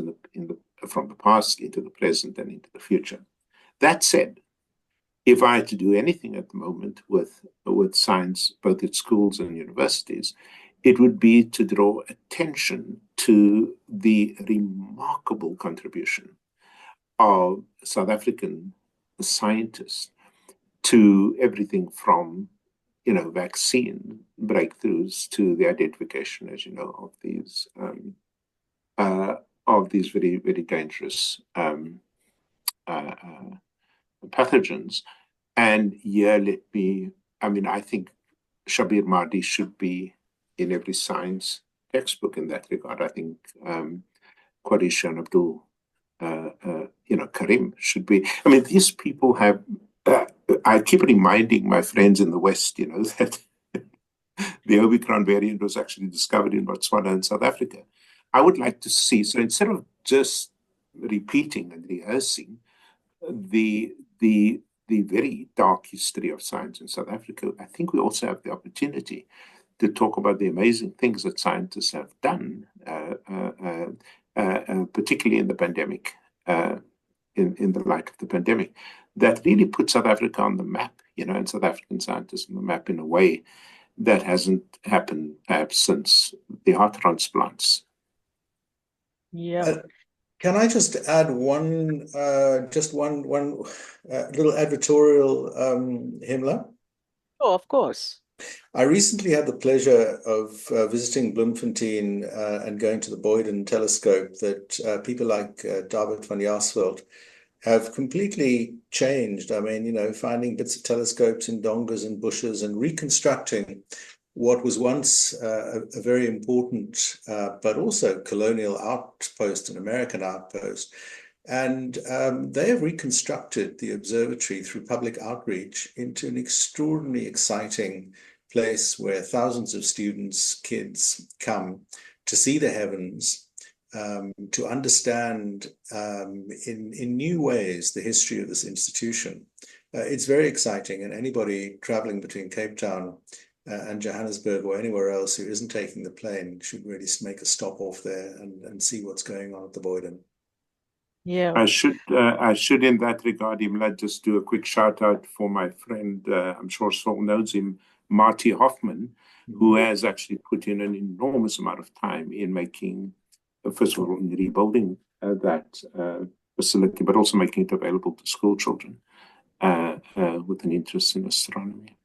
from the past into the present and into the future. That said, if I had to do anything at the moment with science, both at schools and universities, it would be to draw attention to the remarkable contribution of South African scientists to everything from vaccine breakthroughs to the identification, as you know, of these very, very dangerous pathogens. And I think Shabir Mahdi should be in every science textbook in that regard. I think Qadish and Abdul Karim should be. These people have. I keep reminding my friends in the West, that the Omicron variant was actually discovered in Botswana and South Africa. I would like to see. So instead of just repeating and rehearsing the very dark history of science in South Africa, I think we also have the opportunity to talk about the amazing things that scientists have done, particularly in the pandemic, in the light of the pandemic, that really put South Africa on the map, and South African scientists on the map in a way that hasn't happened perhaps since the heart transplants. Yeah. Can I just add one little advertorial, Himla? Oh, of course. I recently had the pleasure of visiting Bloemfontein and going to the Boyden telescope that people like David van Jaarsveld have completely changed. Finding bits of telescopes in dongas and bushes and reconstructing what was once a very important but also colonial outpost, an American outpost. And they have reconstructed the observatory through public outreach into an extraordinarily exciting place where thousands of students, kids come to see the heavens, to understand in new ways the history of this institution. It's very exciting, and anybody traveling between Cape Town and Johannesburg or anywhere else who isn't taking the plane should really make a stop off there and see what's going on at the Boyden. Yeah. I should in that regard, Imla, just do a quick shout out for my friend, I'm sure Saul knows him, Marty Hoffman, who has actually put in an enormous amount of time in making, first of all, in rebuilding that facility, but also making it available to school children with an interest in astronomy.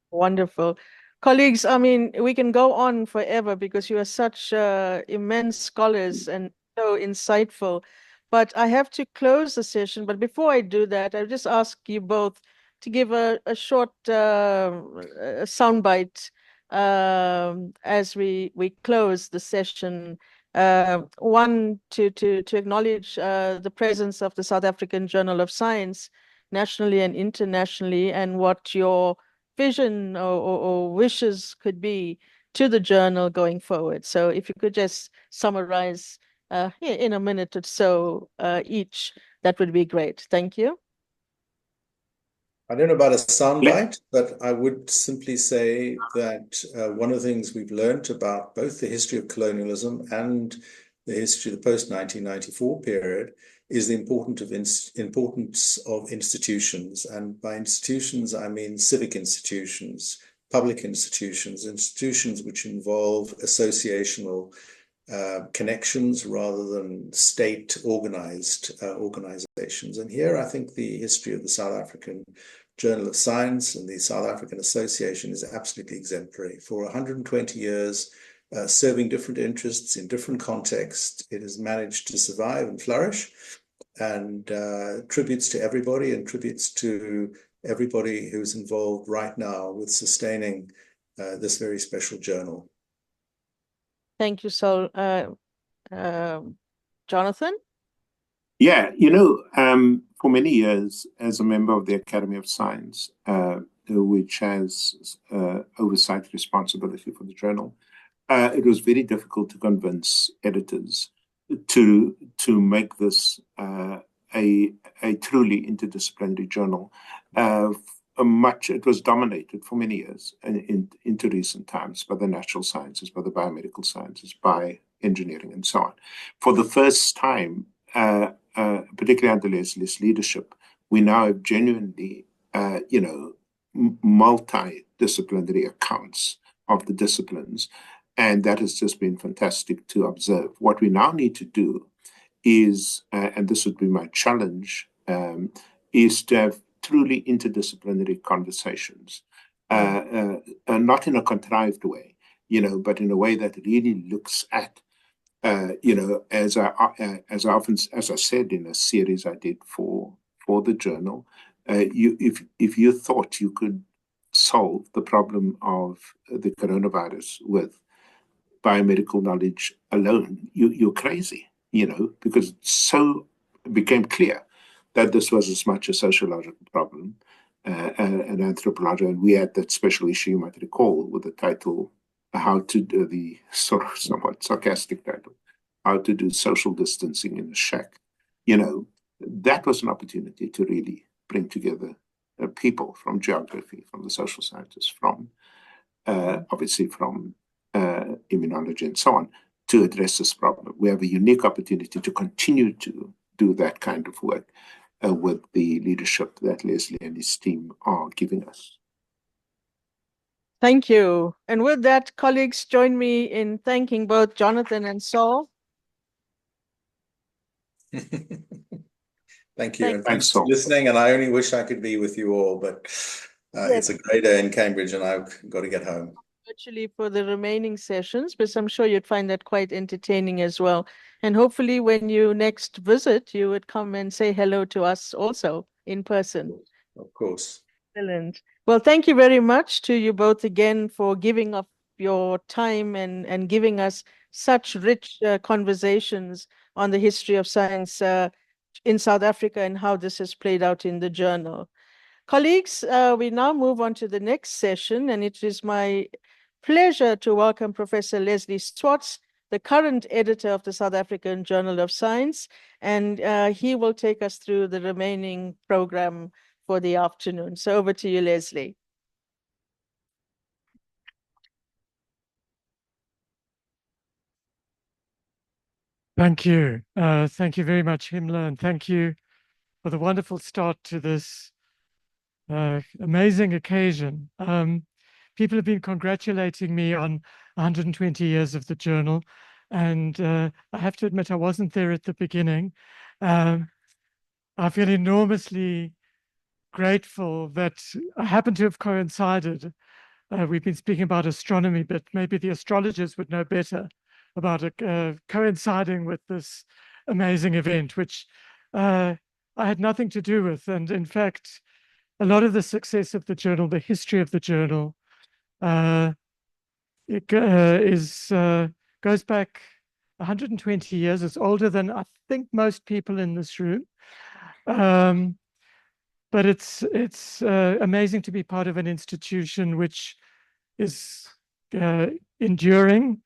Wonderful. Colleagues, we can go on forever because you are such immense scholars and so insightful. But I have to close the session. But before I do that, I'll just ask you both to give a short soundbite as we close the session. One, to acknowledge the presence of the South African Journal of Science nationally and internationally, and what your vision or wishes could be to the journal going forward. So if you could just summarize in a minute or so each, that would be great. Thank you. I don't know about a Let, soundbite, but I would simply say that one of the things we've learned about both the history of colonialism and the history of the post-1994 period is the importance of institutions. And by institutions, I mean civic institutions, public institutions, institutions which involve associational connections rather than state organizations. And here I think the history of the South African Journal of Science and the South African Association is absolutely exemplary. For 120 years, serving different interests in different contexts, it has managed to survive and flourish. And tributes to everybody, and tributes to everybody who's involved right now with sustaining this very special journal. Thank you, Sol. Jonathan? Yeah, for many years, as a member of the Academy of Science, which has oversight responsibility for the journal, it was very difficult to convince editors to make this a truly interdisciplinary journal. It was dominated for many years into recent times by the natural sciences, by the biomedical sciences, by engineering, and so on. For the first time, particularly under Leslie's leadership, we now have genuinely, multidisciplinary accounts of the disciplines, and that has just been fantastic to observe. What we now need to do is, and this would be my challenge, is to have truly interdisciplinary conversations, not in a contrived way, but in a way that really looks at, as I said in a series I did for the journal, if you thought you could solve the problem of the coronavirus with biomedical knowledge alone, you're crazy, because it became clear that this was as much a sociological problem, an anthropological, and we had that special issue, you might recall, with the title, how to do the sort of somewhat sarcastic title, how to do social distancing in a shack. That was an opportunity to really bring together people from geography, from the social sciences, from obviously from immunology and so on, to address this problem. We have a unique opportunity to continue to do that kind of work with the leadership that Leslie and his team are giving us. Thank you. And with that, colleagues, join me in thanking both Jonathan and Sol. Thank you, and thanks for listening. And I only wish I could be with you all, but it's a great day in Cambridge, and I've got to get home. Virtually for the remaining sessions, but I'm sure you'd find that quite entertaining as well. And hopefully when you next visit, you would come and say hello to us also in person. Of course. Excellent. Well, thank you very much to you both again for giving up your time and giving us such rich conversations on the history of science in South Africa and how this has played out in the journal. Colleagues, we now move on to the next session, and it is my pleasure to welcome Professor Leslie Swartz, the current editor of the South African Journal of Science, and he will take us through the remaining program for the afternoon. So over to you, Leslie. Thank you. Thank you very much, Himla, and thank you for the wonderful start to this amazing occasion. People have been congratulating me on 120 years of the journal, and I have to admit I wasn't there at the beginning. I feel enormously grateful that I happen to have coincided. We've been speaking about astronomy, but maybe the astrologers would know better about coinciding with this amazing event, which I had nothing to do with. And in fact, a lot of the success of the journal, the history of the journal, goes back 120 years. It's older than I think most people in this room. But it's amazing to be part of an institution which is enduring,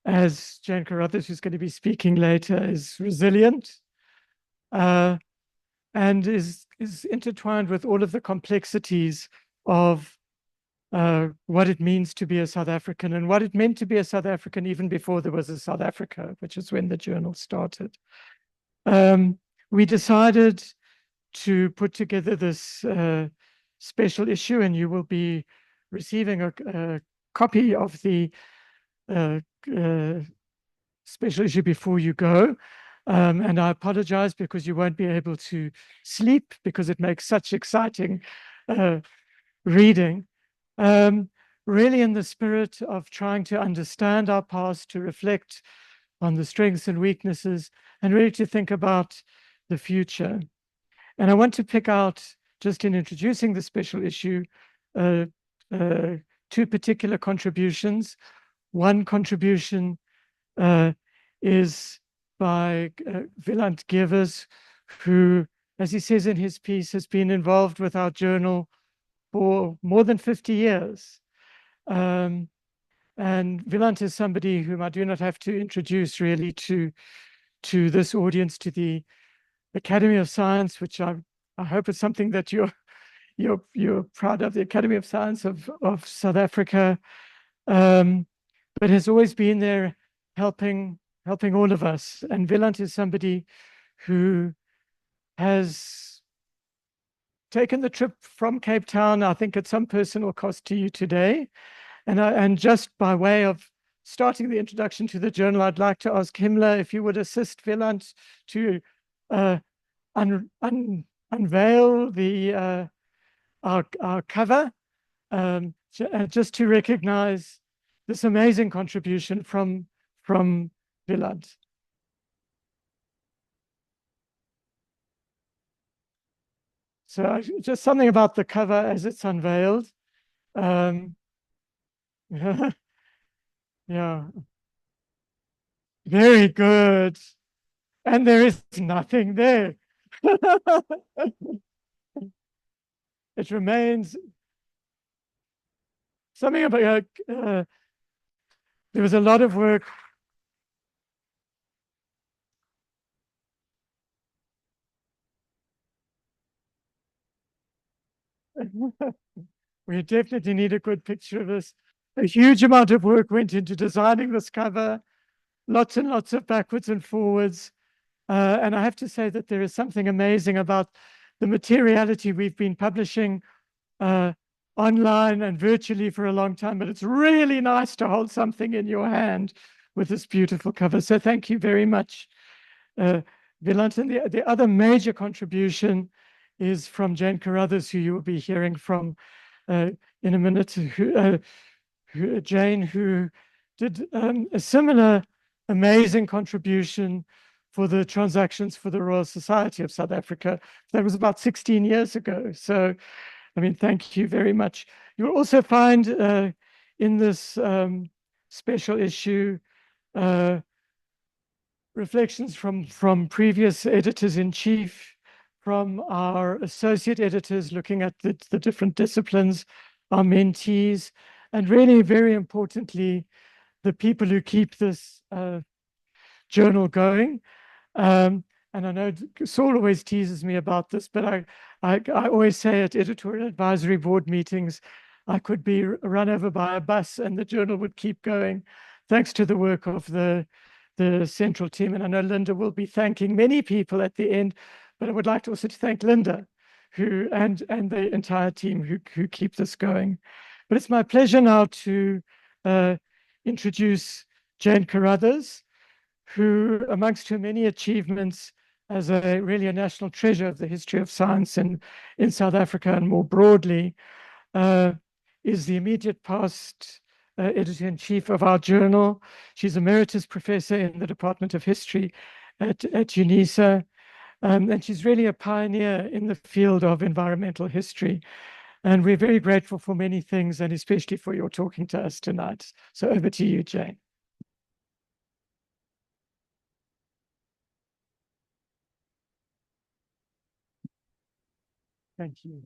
as Jane Carruthers, who's going to be speaking later, is resilient. and is intertwined with all of the complexities of what it means to be a South African and what it meant to be a South African even before there was a South Africa, which is when the journal started. We decided to put together this special issue, and you will be receiving a copy of the special issue before you go. And I apologize because you won't be able to sleep because it makes such exciting reading. Really in the spirit of trying to understand our past, to reflect on the strengths and weaknesses, and really to think about the future. And I want to pick out, just in introducing the special issue, two particular contributions. One contribution is by Wieland Gevers, who, as he says in his piece, has been involved with our journal for more than 50 years. And Wieland is somebody whom I do not have to introduce really to this audience, to the Academy of Science, which I hope is something that you're proud of, the Academy of Science of South Africa, but has always been there helping all of us. And Wieland is somebody who has taken the trip from Cape Town, I think at some personal cost to you today. And just by way of starting the introduction to the journal, I'd like to ask Himmler if you would assist Wieland to unveil our cover, just to recognize this amazing contribution from Wieland. So just something about the cover as it's unveiled. Yeah, very good. And there is nothing there. It remains something about, there was a lot of work. We definitely need a good picture of this. A huge amount of work went into designing this cover, lots and lots of backwards and forwards. And I have to say that there is something amazing about the materiality. We've been publishing online and virtually for a long time, but it's really nice to hold something in your hand with this beautiful cover. So thank you very much, Wieland. And the other major contribution is from Jane Carruthers, who you will be hearing from in a minute. Jane, who did a similar amazing contribution for the transactions for the Royal Society of South Africa. That was about 16 years ago. So, I mean, thank you very much. You'll also find in this special issue reflections from previous editors-in-chief, from our associate editors looking at the different disciplines, our mentees, and really, very importantly, the people who keep this journal going. And I know Saul always teases me about this, but I always say at editorial advisory board meetings, I could be run over by a bus and the journal would keep going, thanks to the work of the central team. And I know Linda will be thanking many people at the end, but I would like to also to thank Linda, who and the entire team who keep this going. But it's my pleasure now to introduce Jane Carruthers, who, amongst her many achievements as really a national treasure of the history of science in South Africa and more broadly, is the immediate past editor-in-chief of our journal. She's emeritus professor in the Department of History at UNISA, and she's really a pioneer in the field of environmental history. And we're very grateful for many things, and especially for your talking to us tonight. So over to you, Jane. Thank you.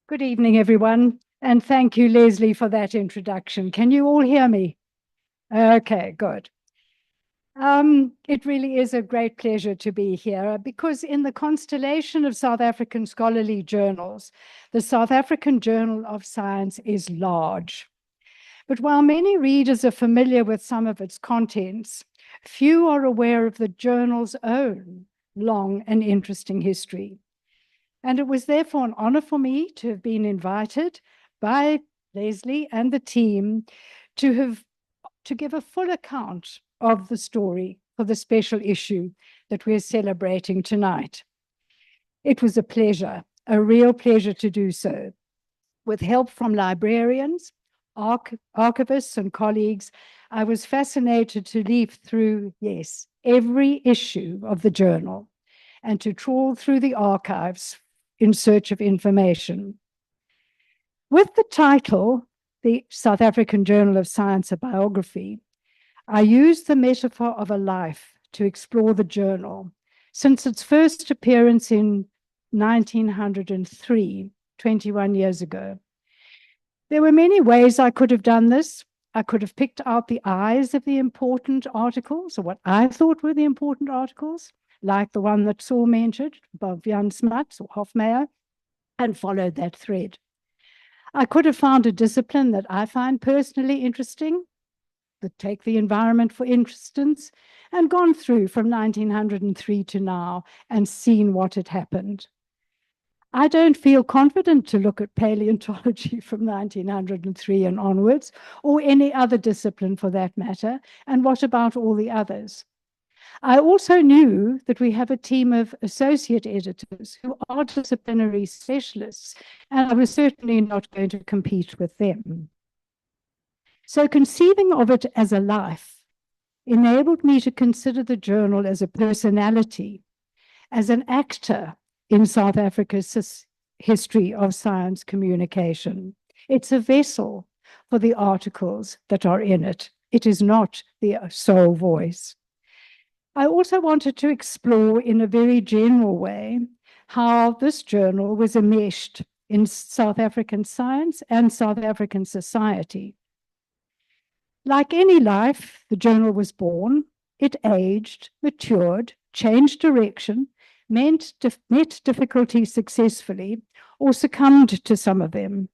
Good evening, everyone, and thank you, Leslie, for that introduction. Can you all hear me? Okay, good. It really is a great pleasure to be here because in the constellation of South African scholarly journals, the South African Journal of Science is large. But while many readers are familiar with some of its contents, few are aware of the journal's own long and interesting history. And it was therefore an honor for me to have been invited by Leslie and the team to give a full account of the story for the special issue that we're celebrating tonight. It was a pleasure, a real pleasure to do so. With help from librarians, archivists and colleagues, I was fascinated to leaf through, yes, every issue of the journal and to trawl through the archives in search of information. With the title, the South African Journal of Science, a biography, I used the metaphor of a life to explore the journal since its first appearance in 1903, 21 years ago. There were many ways I could have done this. I could have picked out the eyes of the important articles, or what I thought were the important articles, like the one that Saul mentioned, about Jan Smuts or Hofmeyr, and followed that thread. I could have found a discipline that I find personally interesting, take the environment, for instance, and gone through from 1903 to now and seen what had happened. I don't feel confident to look at paleontology from 1903 and onwards, or any other discipline for that matter, and what about all the others? I also knew that we have a team of associate editors who are disciplinary specialists, and I was certainly not going to compete with them. So conceiving of it as a life enabled me to consider the journal as a personality, as an actor in South Africa's history of science communication. It's a vessel for the articles that are in it. It is not the sole voice. I also wanted to explore in a very general way how this journal was enmeshed in South African science and South African society. Like any life, the journal was born, it aged, matured, changed direction, met difficulties successfully, or succumbed to some of them.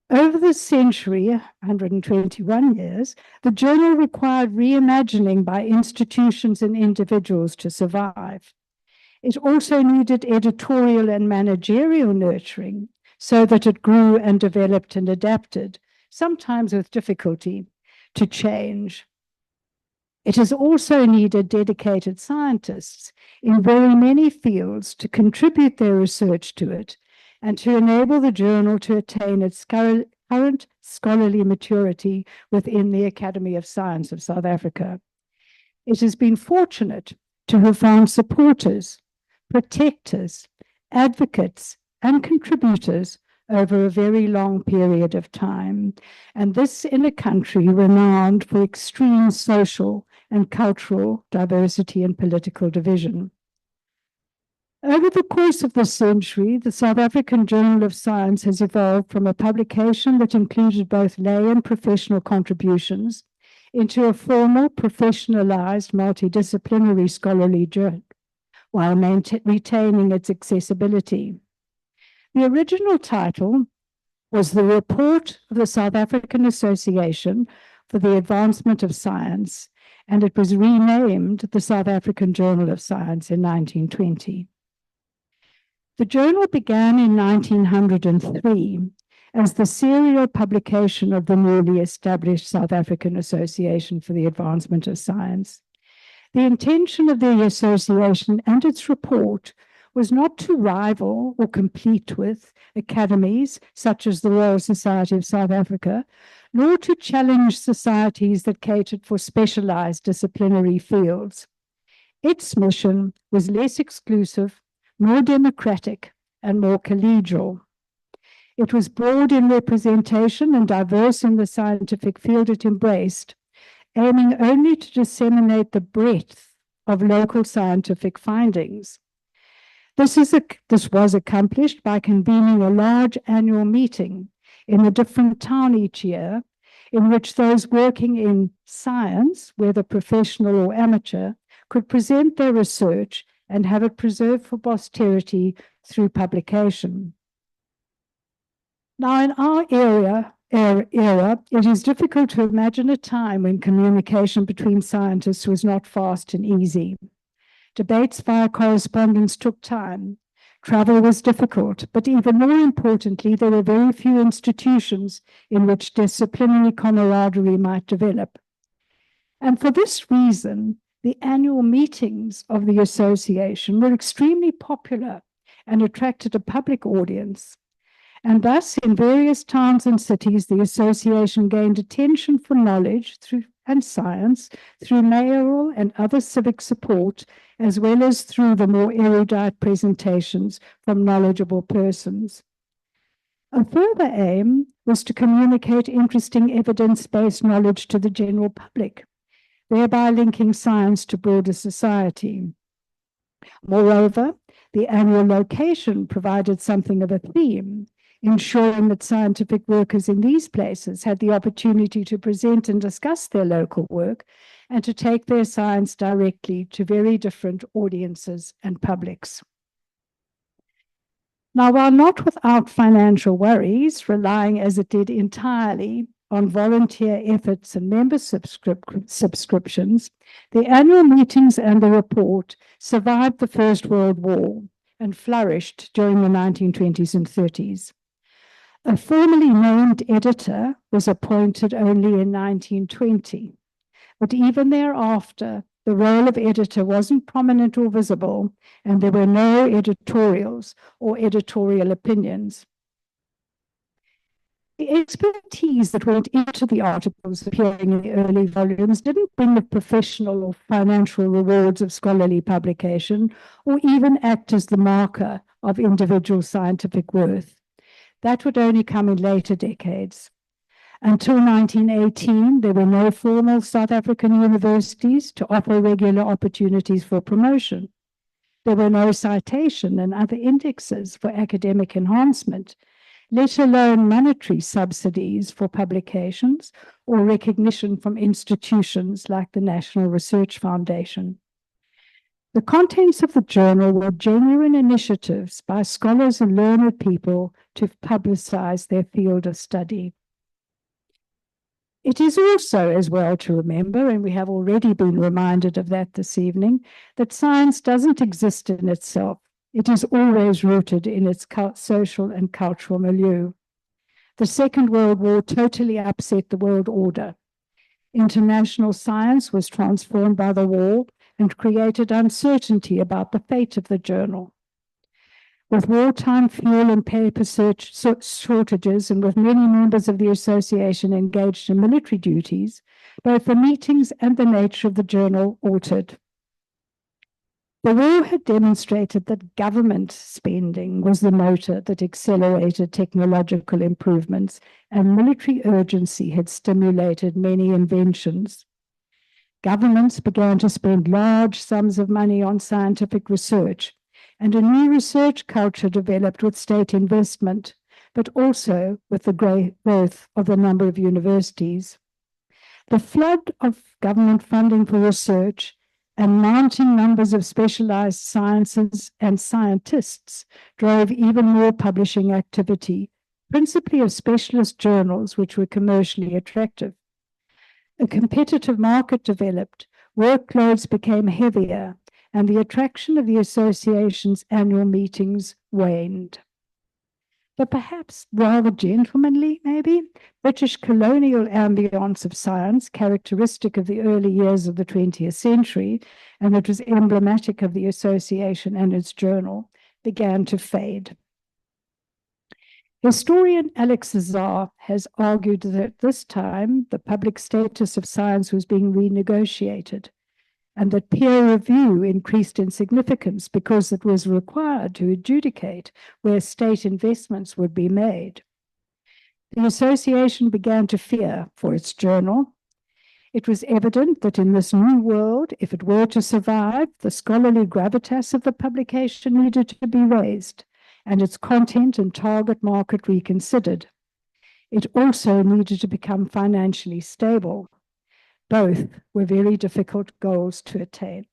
Over the century, 121 years, the journal required reimagining by institutions and individuals to survive. It also needed editorial and managerial nurturing so that it grew and developed and adapted, sometimes with difficulty, to change. It has also needed dedicated scientists in very many fields to contribute their research to it and to enable the journal to attain its current scholarly maturity within the Academy of Science of South Africa. It has been fortunate to have found supporters, protectors, advocates, and contributors over a very long period of time, and this in a country renowned for extreme social and cultural diversity and political division. Over the course of the century, the South African Journal of Science has evolved from a publication that included both lay and professional contributions into a formal, professionalized, multidisciplinary scholarly journal, while retaining its accessibility. The original title was the Report of the South African Association for the Advancement of Science, and it was renamed the South African Journal of Science in 1920. The journal began in 1903 as the serial publication of the newly established South African Association for the Advancement of Science. The intention of the association and its report was not to rival or compete with academies such as the Royal Society of South Africa, nor to challenge societies that catered for specialized disciplinary fields. Its mission was less exclusive, more democratic, and more collegial. It was broad in representation and diverse in the scientific field it embraced, aiming only to disseminate the breadth of local scientific findings. This was accomplished by convening a large annual meeting in a different town each year, in which those working in science, whether professional or amateur, could present their research and have it preserved for posterity through publication. Now, in our era, it is difficult to imagine a time when communication between scientists was not fast and easy. Debates via correspondence took time. Travel was difficult, but even more importantly, there were very few institutions in which disciplinary camaraderie might develop. And for this reason, the annual meetings of the association were extremely popular and attracted a public audience. And thus, in various towns and cities, the association gained attention for knowledge and science through mayoral and other civic support, as well as through the more erudite presentations from knowledgeable persons. A further aim was to communicate interesting evidence-based knowledge to the general public, thereby linking science to broader society. Moreover, the annual location provided something of a theme, ensuring that scientific workers in these places had the opportunity to present and discuss their local work and to take their science directly to very different audiences and publics. Now, while not without financial worries, relying as it did entirely on volunteer efforts and member subscriptions, the annual meetings and the report survived the First World War and flourished during the 1920s and 30s. A formally named editor was appointed only in 1920, but even thereafter, the role of editor wasn't prominent or visible, and there were no editorials or editorial opinions. The expertise that went into the articles appearing in the early volumes didn't bring the professional or financial rewards of scholarly publication, or even act as the marker of individual scientific worth. That would only come in later decades. Until 1918, there were no formal South African universities to offer regular opportunities for promotion. There were no citation and other indexes for academic enhancement, let alone monetary subsidies for publications or recognition from institutions like the National Research Foundation. The contents of the journal were genuine initiatives by scholars and learned people to publicize their field of study. It is also as well to remember, and we have already been reminded of that this evening, that science doesn't exist in itself. It is always rooted in its social and cultural milieu. The Second World War totally upset the world order. International science was transformed by the war and created uncertainty about the fate of the journal. With wartime fuel and paper shortages, and with many members of the association engaged in military duties, both the meetings and the nature of the journal altered. The war had demonstrated that government spending was the motor that accelerated technological improvements, and military urgency had stimulated many inventions. Governments began to spend large sums of money on scientific research, and a new research culture developed with state investment, but also with the growth of the number of universities. The flood of government funding for research and mounting numbers of specialized sciences and scientists drove even more publishing activity, principally of specialist journals which were commercially attractive. A competitive market developed, workloads became heavier, and the attraction of the association's annual meetings waned. The perhaps rather gentlemanly, maybe, British colonial ambience of science, characteristic of the early years of the 20th century, and that was emblematic of the association and its journal, began to fade. Historian Alex Azar has argued that at this time, the public status of science was being renegotiated, and that peer review increased in significance because it was required to adjudicate where state investments would be made. The association began to fear for its journal. It was evident that in this new world, if it were to survive, the scholarly gravitas of the publication needed to be raised, and its content and target market reconsidered. It also needed to become financially stable. Both were very difficult goals to attain.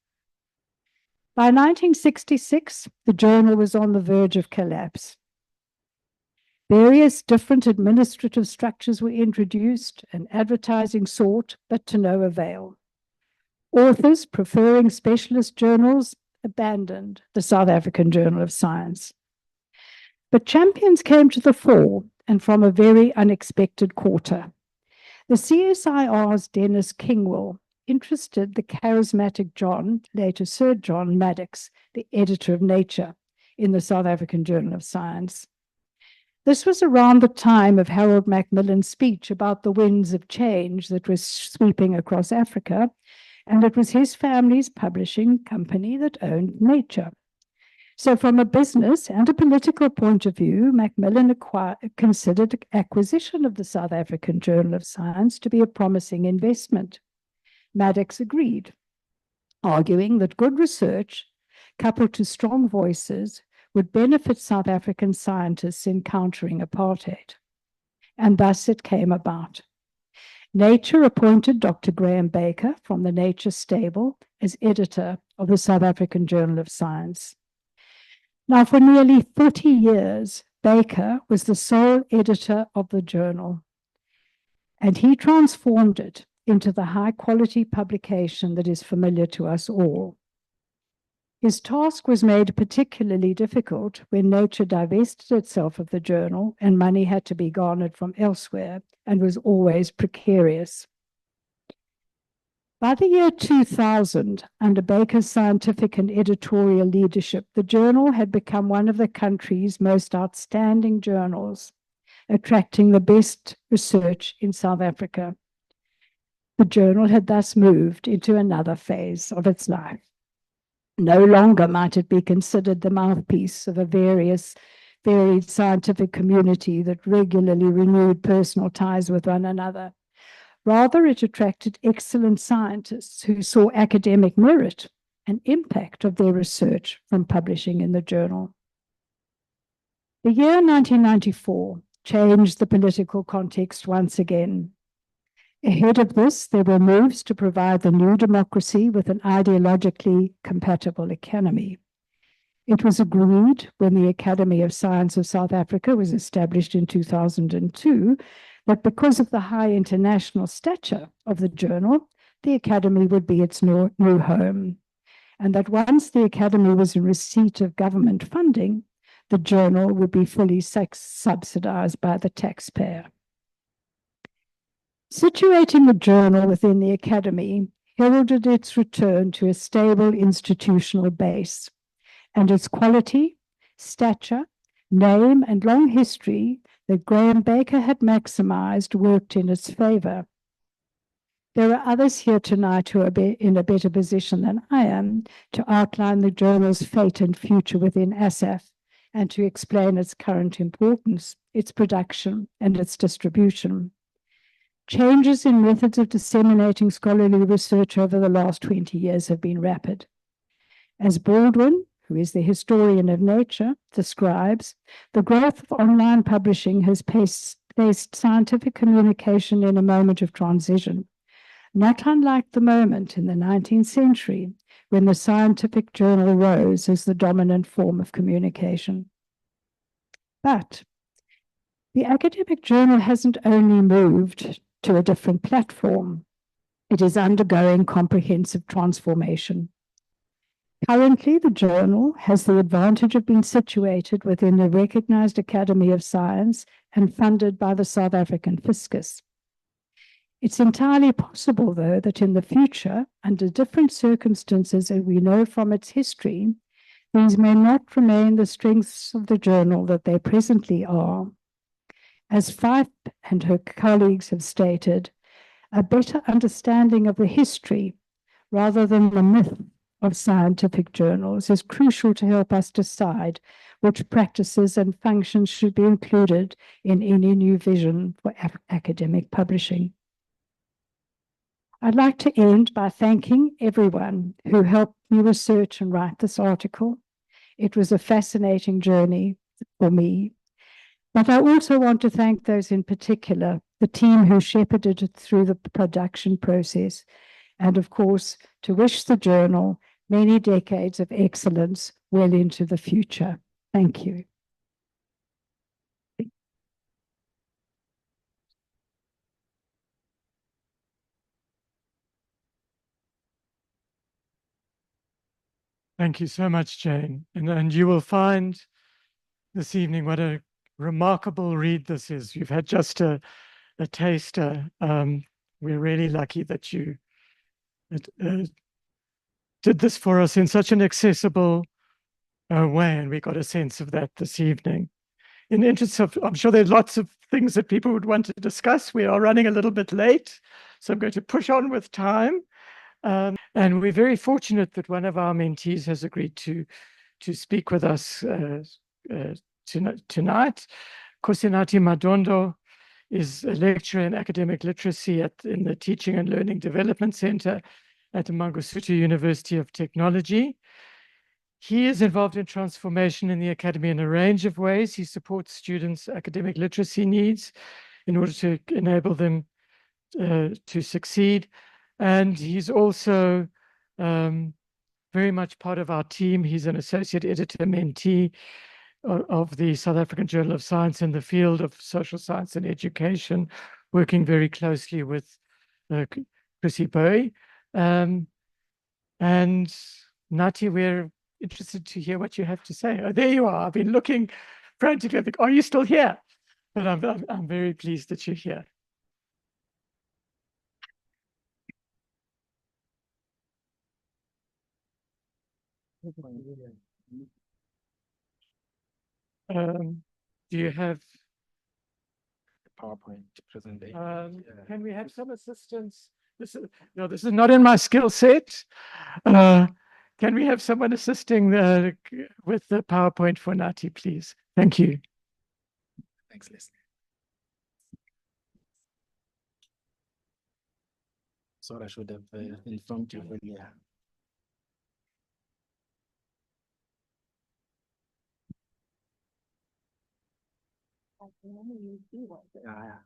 By 1966, the journal was on the verge of collapse. Various different administrative structures were introduced and advertising sought, but to no avail. Authors, preferring specialist journals, abandoned the South African Journal of Science. But champions came to the fore, and from a very unexpected quarter. The CSIR's Dennis Kingwell interested the charismatic John, later Sir John Maddox, the editor of Nature, in the South African Journal of Science. This was around the time of Harold Macmillan's speech about the winds of change that was sweeping across Africa, and it was his family's publishing company that owned Nature. So from a business and a political point of view, Macmillan considered acquisition of the South African Journal of Science to be a promising investment. Maddox agreed, arguing that good research, coupled to strong voices, would benefit South African scientists in countering apartheid. And thus it came about. Nature appointed Dr. Graham Baker from the Nature stable as editor of the South African Journal of Science. Now, for nearly 30 years, Baker was the sole editor of the journal, and he transformed it into the high-quality publication that is familiar to us all. His task was made particularly difficult when Nature divested itself of the journal and money had to be garnered from elsewhere and was always precarious. By the year 2000, under Baker's scientific and editorial leadership, the journal had become one of the country's most outstanding journals, attracting the best research in South Africa. The journal had thus moved into another phase of its life. No longer might it be considered the mouthpiece of a varied scientific community that regularly renewed personal ties with one another. Rather, it attracted excellent scientists who saw academic merit and impact of their research from publishing in the journal. The year 1994 changed the political context once again. Ahead of this, there were moves to provide the new democracy with an ideologically compatible academy. It was agreed when the Academy of Science of South Africa was established in 2002 that because of the high international stature of the journal, the Academy would be its new home, and that once the Academy was in receipt of government funding, the journal would be fully subsidized by the taxpayer. Situating the journal within the Academy heralded its return to a stable institutional base, and its quality, stature, name, and long history that Graham Baker had maximized worked in its favor. There are others here tonight who are in a better position than I am to outline the journal's fate and future within ASAF and to explain its current importance, its production, and its distribution. Changes in methods of disseminating scholarly research over the last 20 years have been rapid. As Baldwin, who is the historian of Nature, describes, the growth of online publishing has placed scientific communication in a moment of transition, not unlike the moment in the 19th century when the scientific journal rose as the dominant form of communication. But the academic journal hasn't only moved to a different platform, it is undergoing comprehensive transformation. Currently, the journal has the advantage of being situated within the recognized Academy of Science and funded by the South African Fiscus. It's entirely possible, though, that in the future, under different circumstances, as we know from its history, these may not remain the strengths of the journal that they presently are. As Fife and her colleagues have stated, a better understanding of the history rather than the myth of scientific journals is crucial to help us decide which practices and functions should be included in any new vision for academic publishing. I'd like to end by thanking everyone who helped me research and write this article. It was a fascinating journey for me. But I also want to thank those in particular, the team who shepherded it through the production process, and of course, to wish the journal many decades of excellence well into the future. Thank you. Thank you so much, Jane. And you will find this evening what a remarkable read this is. You've had just a taster. We're really lucky that you did this for us in such an accessible way, and we got a sense of that this evening. In the interest of, I'm sure there's lots of things that people would want to discuss. We are running a little bit late, so I'm going to push on with time. And we're very fortunate that one of our mentees has agreed to speak with us tonight. Kosinati Madondo is a lecturer in academic literacy in the Teaching and Learning Development Center at the Mangosuthu University of Technology. He is involved in transformation in the academy in a range of ways. He supports students' academic literacy needs in order to enable them to succeed. And he's also very much part of our team. He's an associate editor mentee of the South African Journal of Science in the field of social science and education, working very closely with Chrissy Bowie. And Nati, we're interested to hear what you have to say. Oh, there you are. I've been looking frantically. I think, are you still here? But I'm very pleased that you're here. Do you have PowerPoint presentation? can we have some assistance? This is not in my skill set. Can we have someone assisting with the PowerPoint for Nati, please? Thank you. Thanks, Leslie. So I should have informed you earlier. Yeah.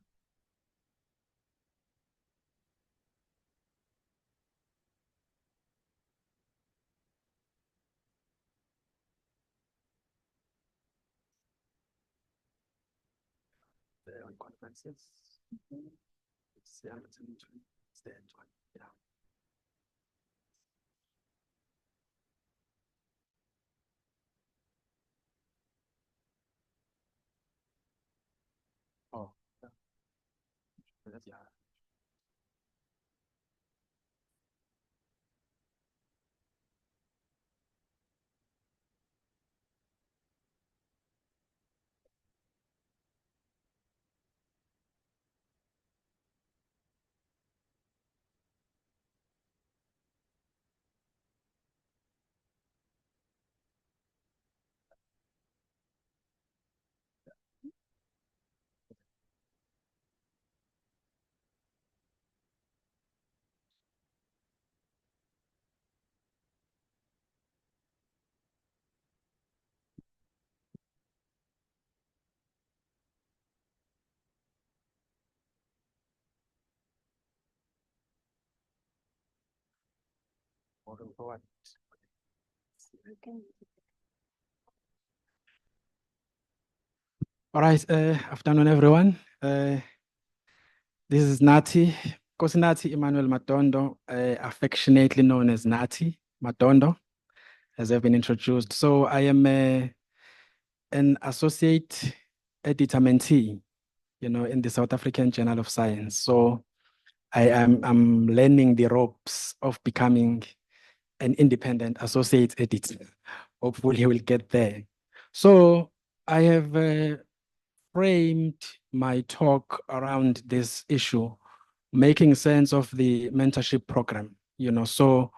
The conferences. It's the end one. Yeah. Oh, yeah. Yeah. Moving forward. All right, afternoon, everyone. This is Nati, Kosinati Emmanuel Madondo, affectionately known as Nati Madondo, as I've been introduced. So I am an associate editor mentee, in the South African Journal of Science. So I'm learning the ropes of becoming an independent associate editor. Hopefully we'll get there. So I have framed my talk around this issue, making sense of the mentorship program. So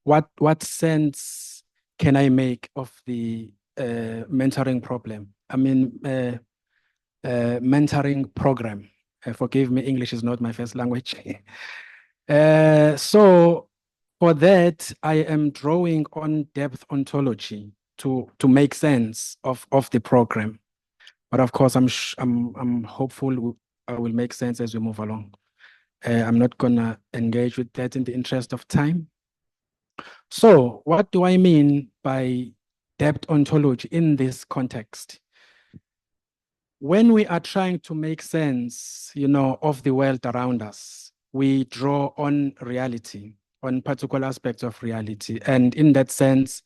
what sense can I make of the mentoring problem? I mean, mentoring program. Forgive me, English is not my first language. So for that, I am drawing on depth ontology to make sense of the program. But of course, I'm hopeful I will make sense as we move along. I'm not gonna engage with that in the interest of time. So what do I mean by depth ontology in this context? When we are trying to make sense, of the world around us, we draw on reality, on particular aspects of reality. And in that sense,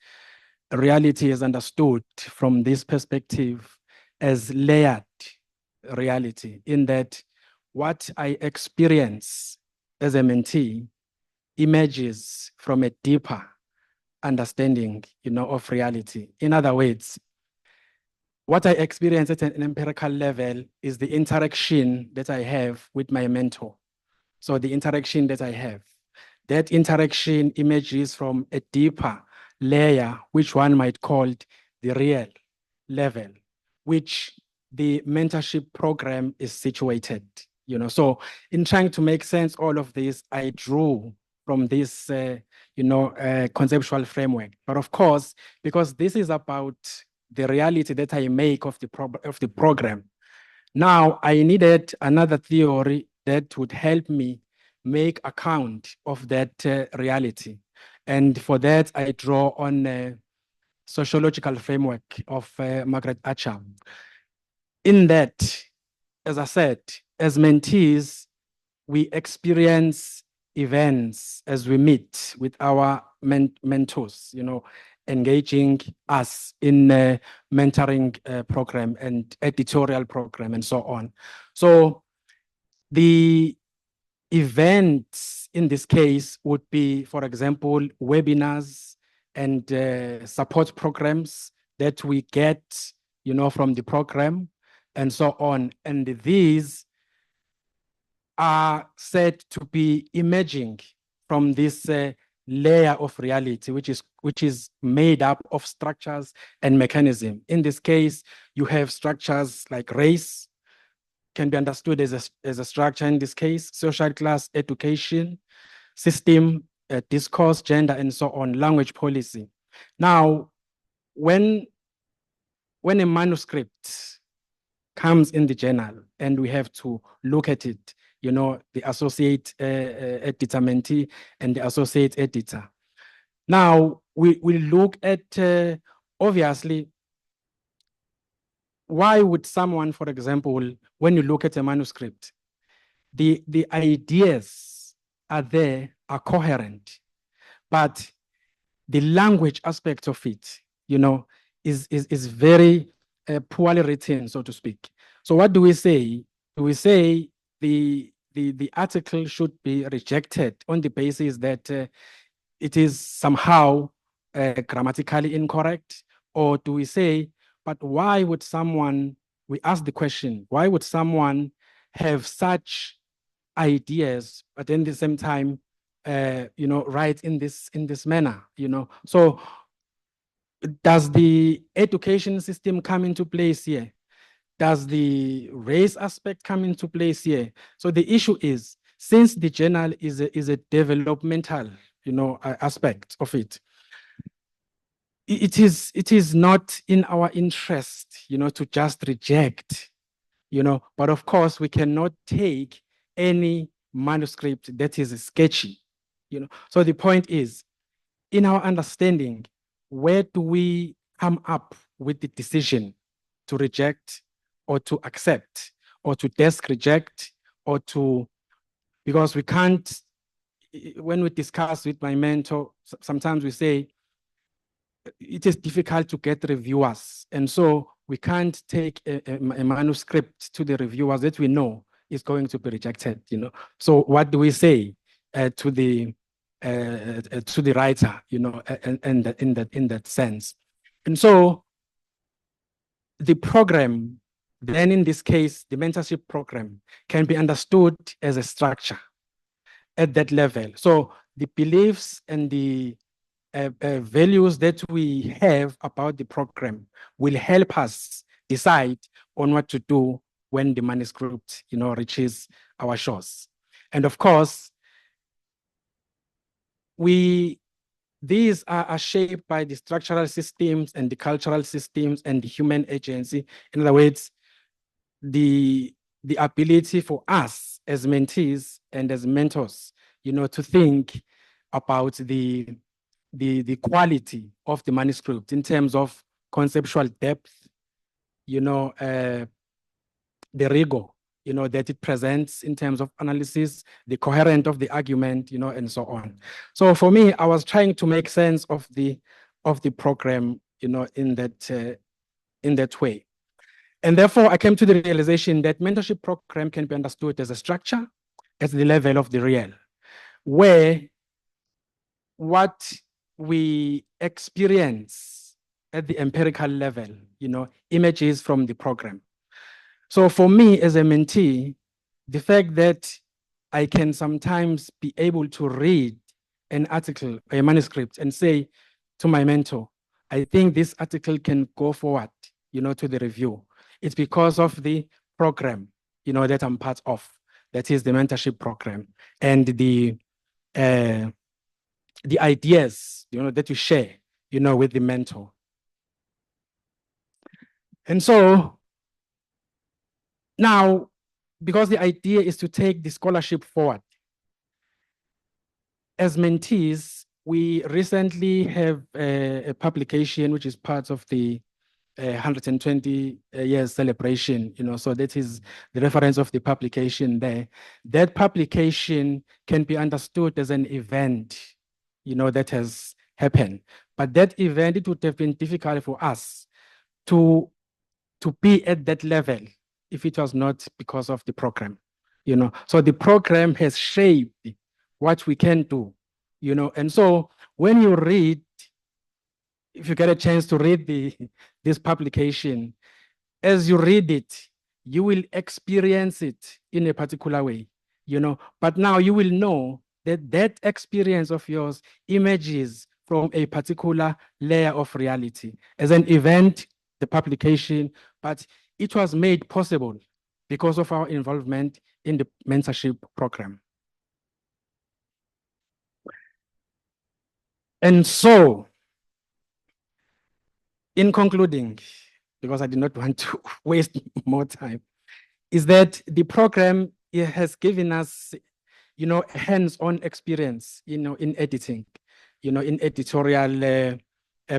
reality is understood from this perspective as layered reality, in that what I experience as a mentee emerges from a deeper understanding, of reality. In other words, what I experience at an empirical level is the interaction that I have with my mentor. So the interaction that I have, that interaction emerges from a deeper layer, which one might call the real level, which the mentorship program is situated. So in trying to make sense all of this, I drew from this, conceptual framework. But of course, because this is about the reality that I make of the program, now I needed another theory that would help me make account of that reality. And for that, I draw on a sociological framework of Margaret Atcher. In that, as I said, as mentees, we experience events as we meet with our mentors, engaging us in a mentoring program and editorial program and so on. So the events in this case would be, for example, webinars and support programs that we get, from the program and so on. And these are said to be emerging from this layer of reality, which is made up of structures and mechanism. In this case, you have structures like race, can be understood as a structure in this case, social class, education, system, discourse, gender, and so on, language policy. Now, when a manuscript comes in the journal and we have to look at it, the associate editor mentee and the associate editor. Now, we look at, obviously, why would someone, for example, when you look at a manuscript, the ideas are there, are coherent, but the language aspect of it, is very poorly written, so to speak. So what do we say? Do we say the article should be rejected on the basis that it is somehow grammatically incorrect? Or do we say, but why would someone, we ask the question, why would someone have such ideas, but at the same time, write in this manner, So does the education system come into place here? Does the race aspect come into place here? So the issue is, since the journal is a developmental, aspect of it, it is not in our interest, to just reject, but of course we cannot take any manuscript that is sketchy, So the point is, in our understanding, where do we come up with the decision to reject or to accept or to desk reject or to, because we can't, when we discuss with my mentor, sometimes we say, it is difficult to get reviewers. And so we can't take a manuscript to the reviewers that we know is going to be rejected, So what do we say to the writer, and in that sense? And so the program, then in this case, the mentorship program can be understood as a structure at that level. So the beliefs and the values that we have about the program will help us decide on what to do when the manuscript, reaches our shores. And of course, these are shaped by the structural systems and the cultural systems and the human agency. In other words, the ability for us as mentees and as mentors, to think about the quality of the manuscript in terms of conceptual depth, the rigor, that it presents in terms of analysis, the coherence of the argument, and so on. So for me, I was trying to make sense of the program, in that way. And therefore, I came to the realization that mentorship program can be understood as a structure at the level of the real, where what we experience at the empirical level, images from the program. So for me as a mentee, the fact that I can sometimes be able to read an article, a manuscript, and say to my mentor, I think this article can go forward, to the review. It's because of the program, that I'm part of, that is the mentorship program, and the ideas, that you share, with the mentor. And so now, because the idea is to take the scholarship forward, as mentees, we recently have a publication which is part of the 120 years celebration, so that is the reference of the publication there. That publication can be understood as an event, that has happened. But that event, it would have been difficult for us to be at that level if it was not because of the program, So the program has shaped what we can do, And so when you read, if you get a chance to read this publication, as you read it, you will experience it in a particular way, But now you will know that that experience of yours emerges from a particular layer of reality as an event, the publication, but it was made possible because of our involvement in the mentorship program. And so, in concluding, because I did not want to waste more time, is that the program, it has given us, hands-on experience, in editing, in editorial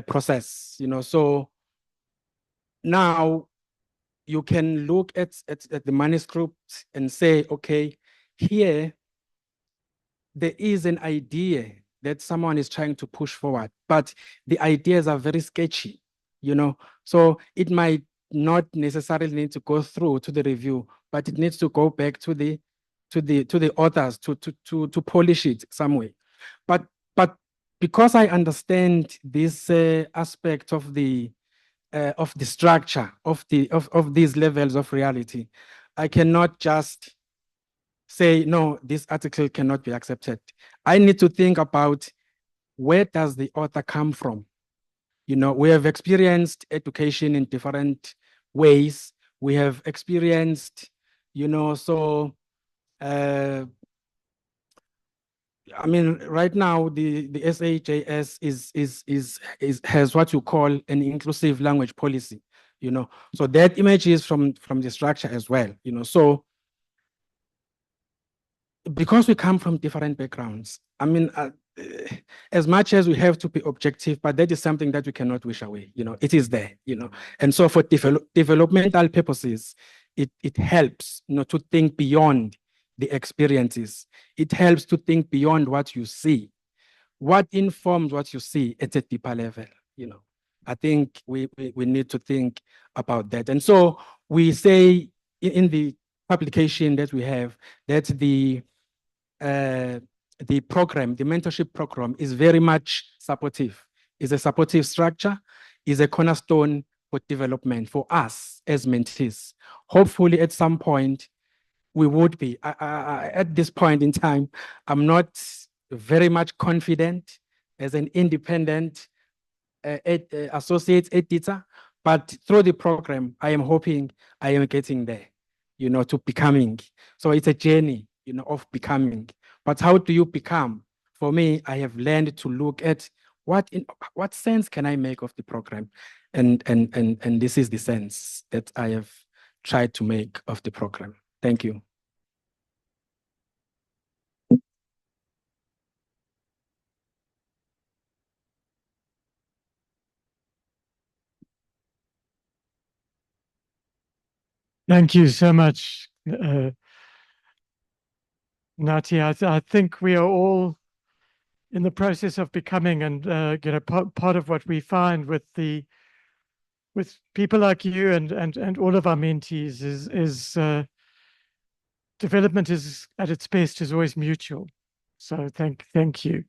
process, So now you can look at the manuscript and say, okay, here there is an idea that someone is trying to push forward, but the ideas are very sketchy, So it might not necessarily need to go through to the review, but it needs to go back to the authors to polish it some way. But because I understand this aspect of the structure of these levels of reality, I cannot just say, no, this article cannot be accepted. I need to think about, where does the author come from? We have experienced education in different ways. We have experienced, so I mean, right now the SAJS has what you call an inclusive language policy, So that emerges from the structure as well, So because we come from different backgrounds, I mean, as much as we have to be objective, but that is something that we cannot wish away, It is there, And so for developmental purposes, it helps, to think beyond the experiences. It helps to think beyond what you see. What informs what you see at a deeper level, I think we need to think about that. And so we say in the publication that we have, that the program, the mentorship program, is very much supportive. It's a supportive structure, is a cornerstone for development for us as mentees. Hopefully at some point we would be. At this point in time, I'm not very much confident as an independent associate editor, but through the program, I am hoping I am getting there, to becoming. So it's a journey, of becoming. But how do you become? For me, I have learned to look at what sense can I make of the program, and this is the sense that I have tried to make of the program. Thank you. Thank you so much, Nati. I think we are all in the process of becoming, and part of what we find with people like you and all of our mentees is development is at its best is always mutual. So thank you.